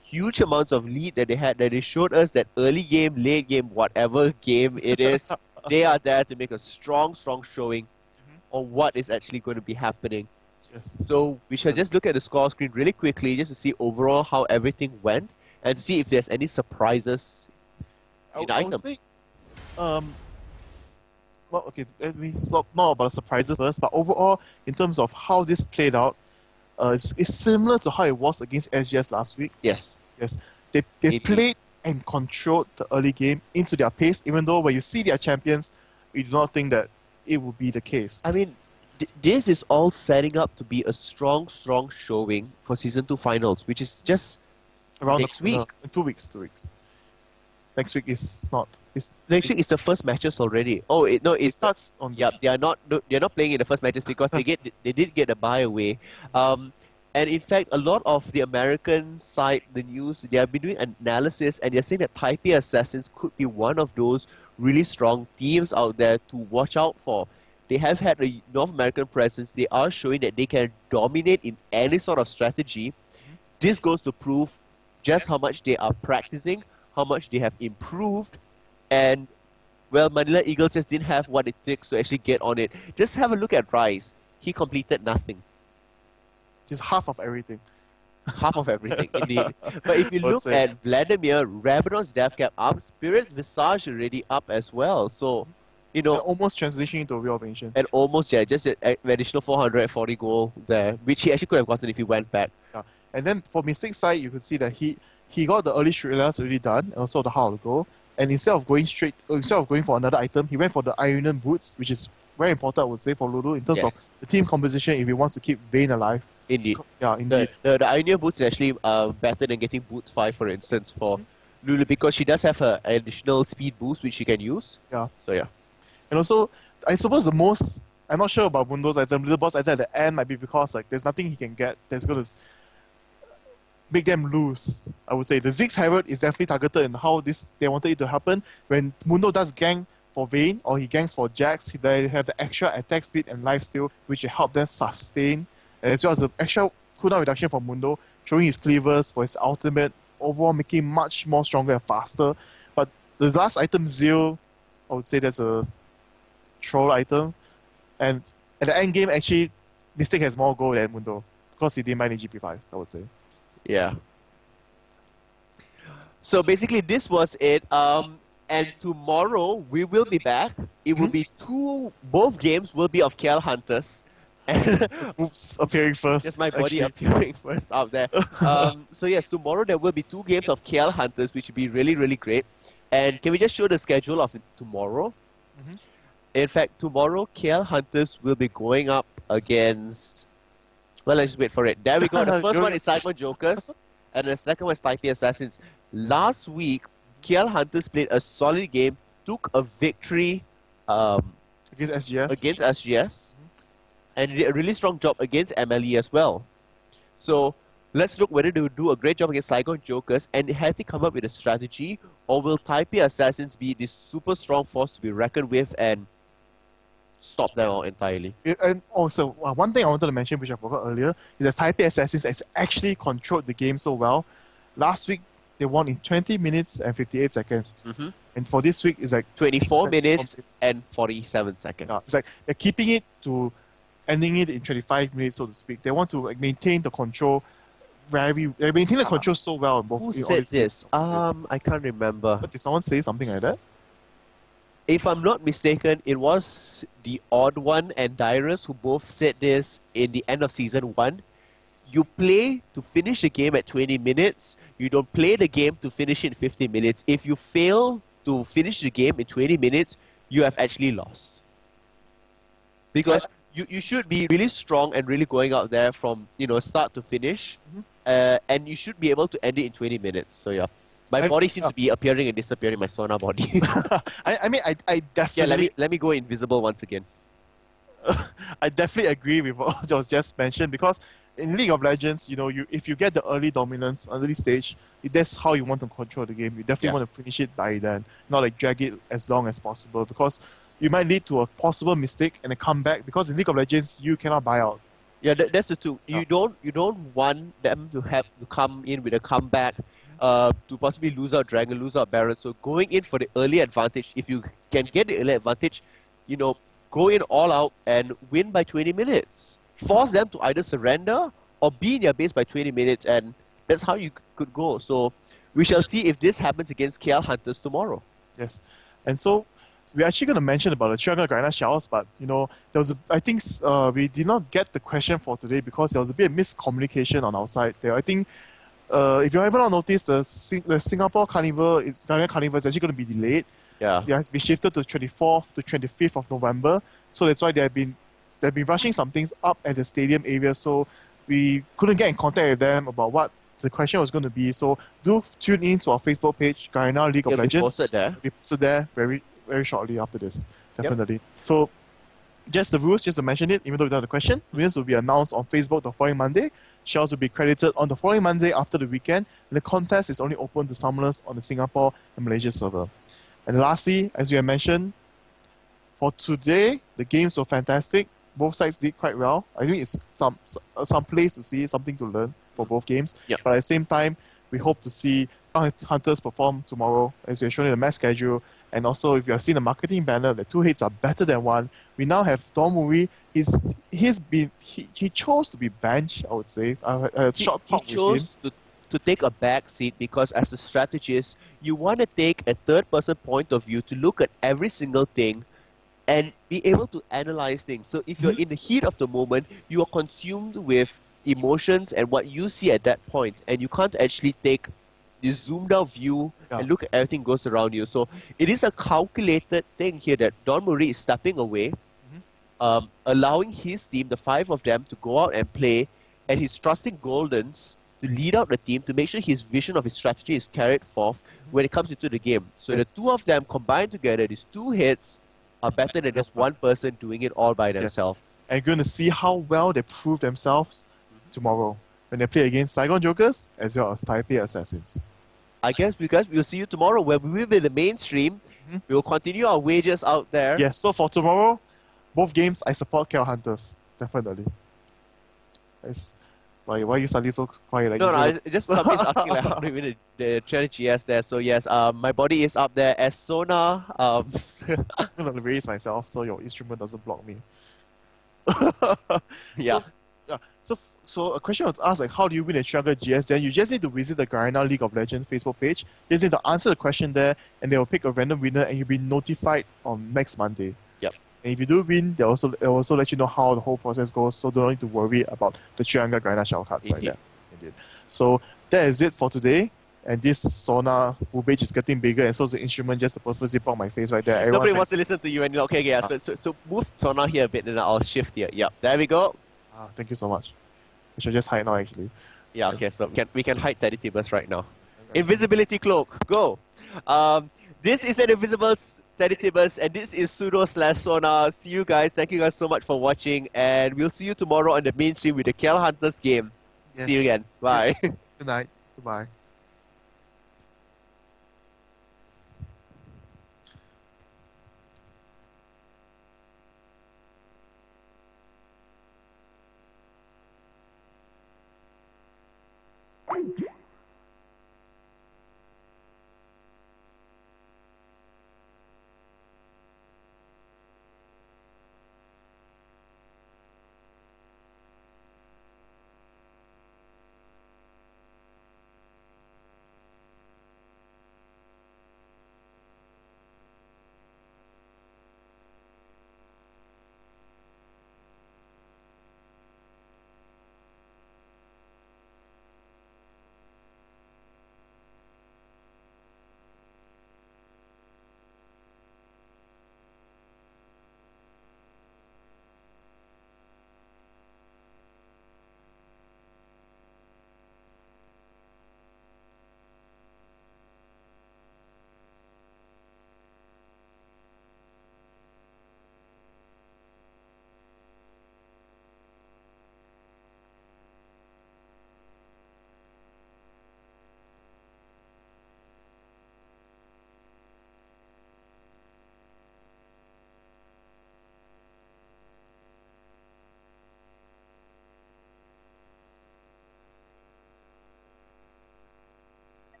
huge amounts of lead that they had, that they showed us that early game, late game, whatever game it is, they are there to make a strong showing on what is actually going to be happening. Yes. So we shall just look at the score screen really quickly just to see overall how everything went and to see if there's any surprises in the I item. would say, well, okay, let me stop not about the surprises first, but overall, in terms of how this played out, it's similar to how it was against SGS last week. Yes. Yes. They played and controlled the early game into their pace, even though when you see their champions, we do not think that it will be the case. I mean, this is all setting up to be a strong showing for Season 2 finals, which is just around next week. In 2 weeks. 2 weeks. Next week is not. Next week is the first matches already. Oh, it starts on. Yeah, they are not playing in the first matches because they did get a bye away. And in fact, a lot of the American side, the news, they have been doing analysis and they're saying that Taipei Assassins could be one of those really strong teams out there to watch out for. They have had a North American presence. They are showing that they can dominate in any sort of strategy. This goes to prove just how much they are practicing, how much they have improved, and well, Manila Eagles just didn't have what it takes to actually get on it. Just have a look at Rice. He completed nothing. It's half of everything. Half of everything, indeed. But if you look at Vladimir, Rabadon's death cap up, Spirit Visage already up as well. So, you know, almost transitioning into a Real of Ancients. And almost, yeah, just an additional 440 goal there, which he actually could have gotten if he went back. Yeah. And then for Mystic side, you could see that he got the early thrillers already done, and also the how to go. And instead of going for another item, he went for the Iron Boots, which is very important, I would say, for Lulu in terms of the team composition if he wants to keep Vayne alive. Indeed. Yeah, indeed. The Iron Boots is actually better than getting Boots 5, for instance, for Lulu, because she does have her additional speed boost, which she can use. Yeah. So, yeah. And also, I suppose I'm not sure about Mundo's item, Little Boss item at the end might be because like there's nothing he can get that's going to make them lose. I would say the Ziggs Herald is definitely targeted in how they wanted it to happen. When Mundo does gang for Vayne or he gangs for Jax, they have the extra attack speed and lifesteal, which will help them sustain, as well as the extra cooldown reduction for Mundo, showing his cleavers for his ultimate, overall making him much more stronger and faster. But the last item, Zeal, I would say that's a troll item. And at the end game, actually, Mystic has more gold than Mundo because he didn't buy any GP5s, I would say. Yeah. So basically, this was it. And tomorrow we will be back. It will be both games will be of KL Hunters. Oops, appearing first. Just my body appearing first out there. So yes, tomorrow there will be 2 games of KL Hunters, which will be really, really great. And can we just show the schedule of tomorrow? In fact, tomorrow KL Hunters will be going up against... Well, let's just wait for it. There we go. The first one is Saigon Jokers, and the second one is Taipei Assassins. Last week, KL Hunters played a solid game, took a victory against SGS. And did a really strong job against MLE as well. So let's look whether they will do a great job against Saigon Jokers and have to come up with a strategy, or will Taipei Assassins be this super strong force to be reckoned with and stop them out entirely? And also, one thing I wanted to mention, which I forgot earlier, is that Taipei Assassins has actually controlled the game so well. Last week, they won in 20 minutes and 58 seconds. And for this week, it's like 24 minutes and 47 seconds. Yeah, it's like they're keeping it to ending it in 25 minutes, so to speak. They want to maintain the control. They maintain the control so well in both. Who said this? I can't remember. But did someone say something like that? If I'm not mistaken, it was the Odd One and Dyrus who both said this in the end of Season 1. You play to finish the game at 20 minutes. You don't play the game to finish in 50 minutes. If you fail to finish the game in 20 minutes, you have actually lost. Because you should be really strong and really going out there from start to finish. And you should be able to end it in 20 minutes. So yeah. My body seems to be appearing and disappearing, my Sona body. I definitely... Yeah, let me go invisible once again. I definitely agree with what was just mentioned, because in League of Legends, if you get the early dominance, early stage, that's how you want to control the game. You definitely want to finish it by then, not like drag it as long as possible, because you might lead to a possible mistake and a comeback, because in League of Legends, you cannot buy out. Yeah, that's the two. You don't want them to have to come in with a comeback, to possibly lose out Dragon, lose out Baron. So going in for the early advantage, if you can get the early advantage, go in all out and win by 20 minutes. Force them to either surrender or be in their base by 20 minutes, and that's how you could go. So we shall see if this happens against KL Hunters tomorrow. Yes. And so we're actually going to mention about the Triangle Garena Shells, but there was I think we did not get the question for today because there was a bit of miscommunication on our side there. I think if you haven't noticed, the Singapore Carnival Garena Carnival is actually going to be delayed. Yeah. It has been shifted to 24th to 25th of November. So that's why they've been rushing some things up at the stadium area. So we couldn't get in contact with them about what the question was going to be. So do tune in to our Facebook page, Garena League of Legends. Posted there. It'll be posted there very, very shortly after this. Definitely. Yep. So just the rules, just to mention it, even though we don't have the question, winners will be announced on Facebook the following Monday. Shells will be credited on the following Monday after the weekend. And the contest is only open to summoners on the Singapore and Malaysia server. And lastly, as you have mentioned, for today, the games were fantastic. Both sides did quite well. I think it's some place to see, something to learn for both games. Yep. But at the same time, we hope to see Hunters perform tomorrow, as we have shown in the match schedule. And also, if you have seen the marketing banner, the 2 hits are better than 1. We now have Don Murray. He chose to be benched, I would say. He chose to take a back seat because as a strategist, you want to take a third-person point of view to look at every single thing and be able to analyze things. So if you're in the heat of the moment, you are consumed with emotions and what you see at that point, and you can't actually take this zoomed-out view and look at everything goes around you. So it is a calculated thing here that Don Murray is stepping away, allowing his team, the 5 of them, to go out and play, and he's trusting Goldens to lead out the team to make sure his vision of his strategy is carried forth when it comes into the game. So the 2 of them combined together, these 2 hits, are better than just one person doing it all by themselves. And you're going to see how well they prove themselves tomorrow when they play against Saigon Jokers as well as Taipei Assassins. I guess because we'll see you tomorrow where we will be the mainstream. We will continue our wagers out there. Yes, so for tomorrow, both games, I support KL Hunters. Definitely. Why are you suddenly so quiet? Like No, just somebody's asking like how do we win the GS there. So yes, my body is up there as Sona. I'm going to raise myself so your instrument doesn't block me. Yeah. So a question was asked, like, how do you win a Triangle GS? Then you just need to visit the Garena League of Legends Facebook page. You just need to answer the question there, and they will pick a random winner, and you'll be notified on next Monday. Yep. And if you do win, they'll also let you know how the whole process goes, so don't need to worry about the Triangle Garena shell cards right there. Indeed. So that is it for today. And this Sona Ubage is getting bigger, and so is the instrument, just to purposely block my face right there. Nobody wants to listen to you, and okay, yeah. So move Sona here a bit, and I'll shift here. Yep, there we go. Thank you so much. We should just hide now, actually. Yeah, okay, so we can hide TeddyTibbers right now. Invisibility cloak, go! This is an invisible TeddyTibbers, and this is Pseudo/Sona. See you guys, thank you guys so much for watching, and we'll see you tomorrow on the mainstream with the KL Hunters game. Yes. See you again, bye. Good night, goodbye.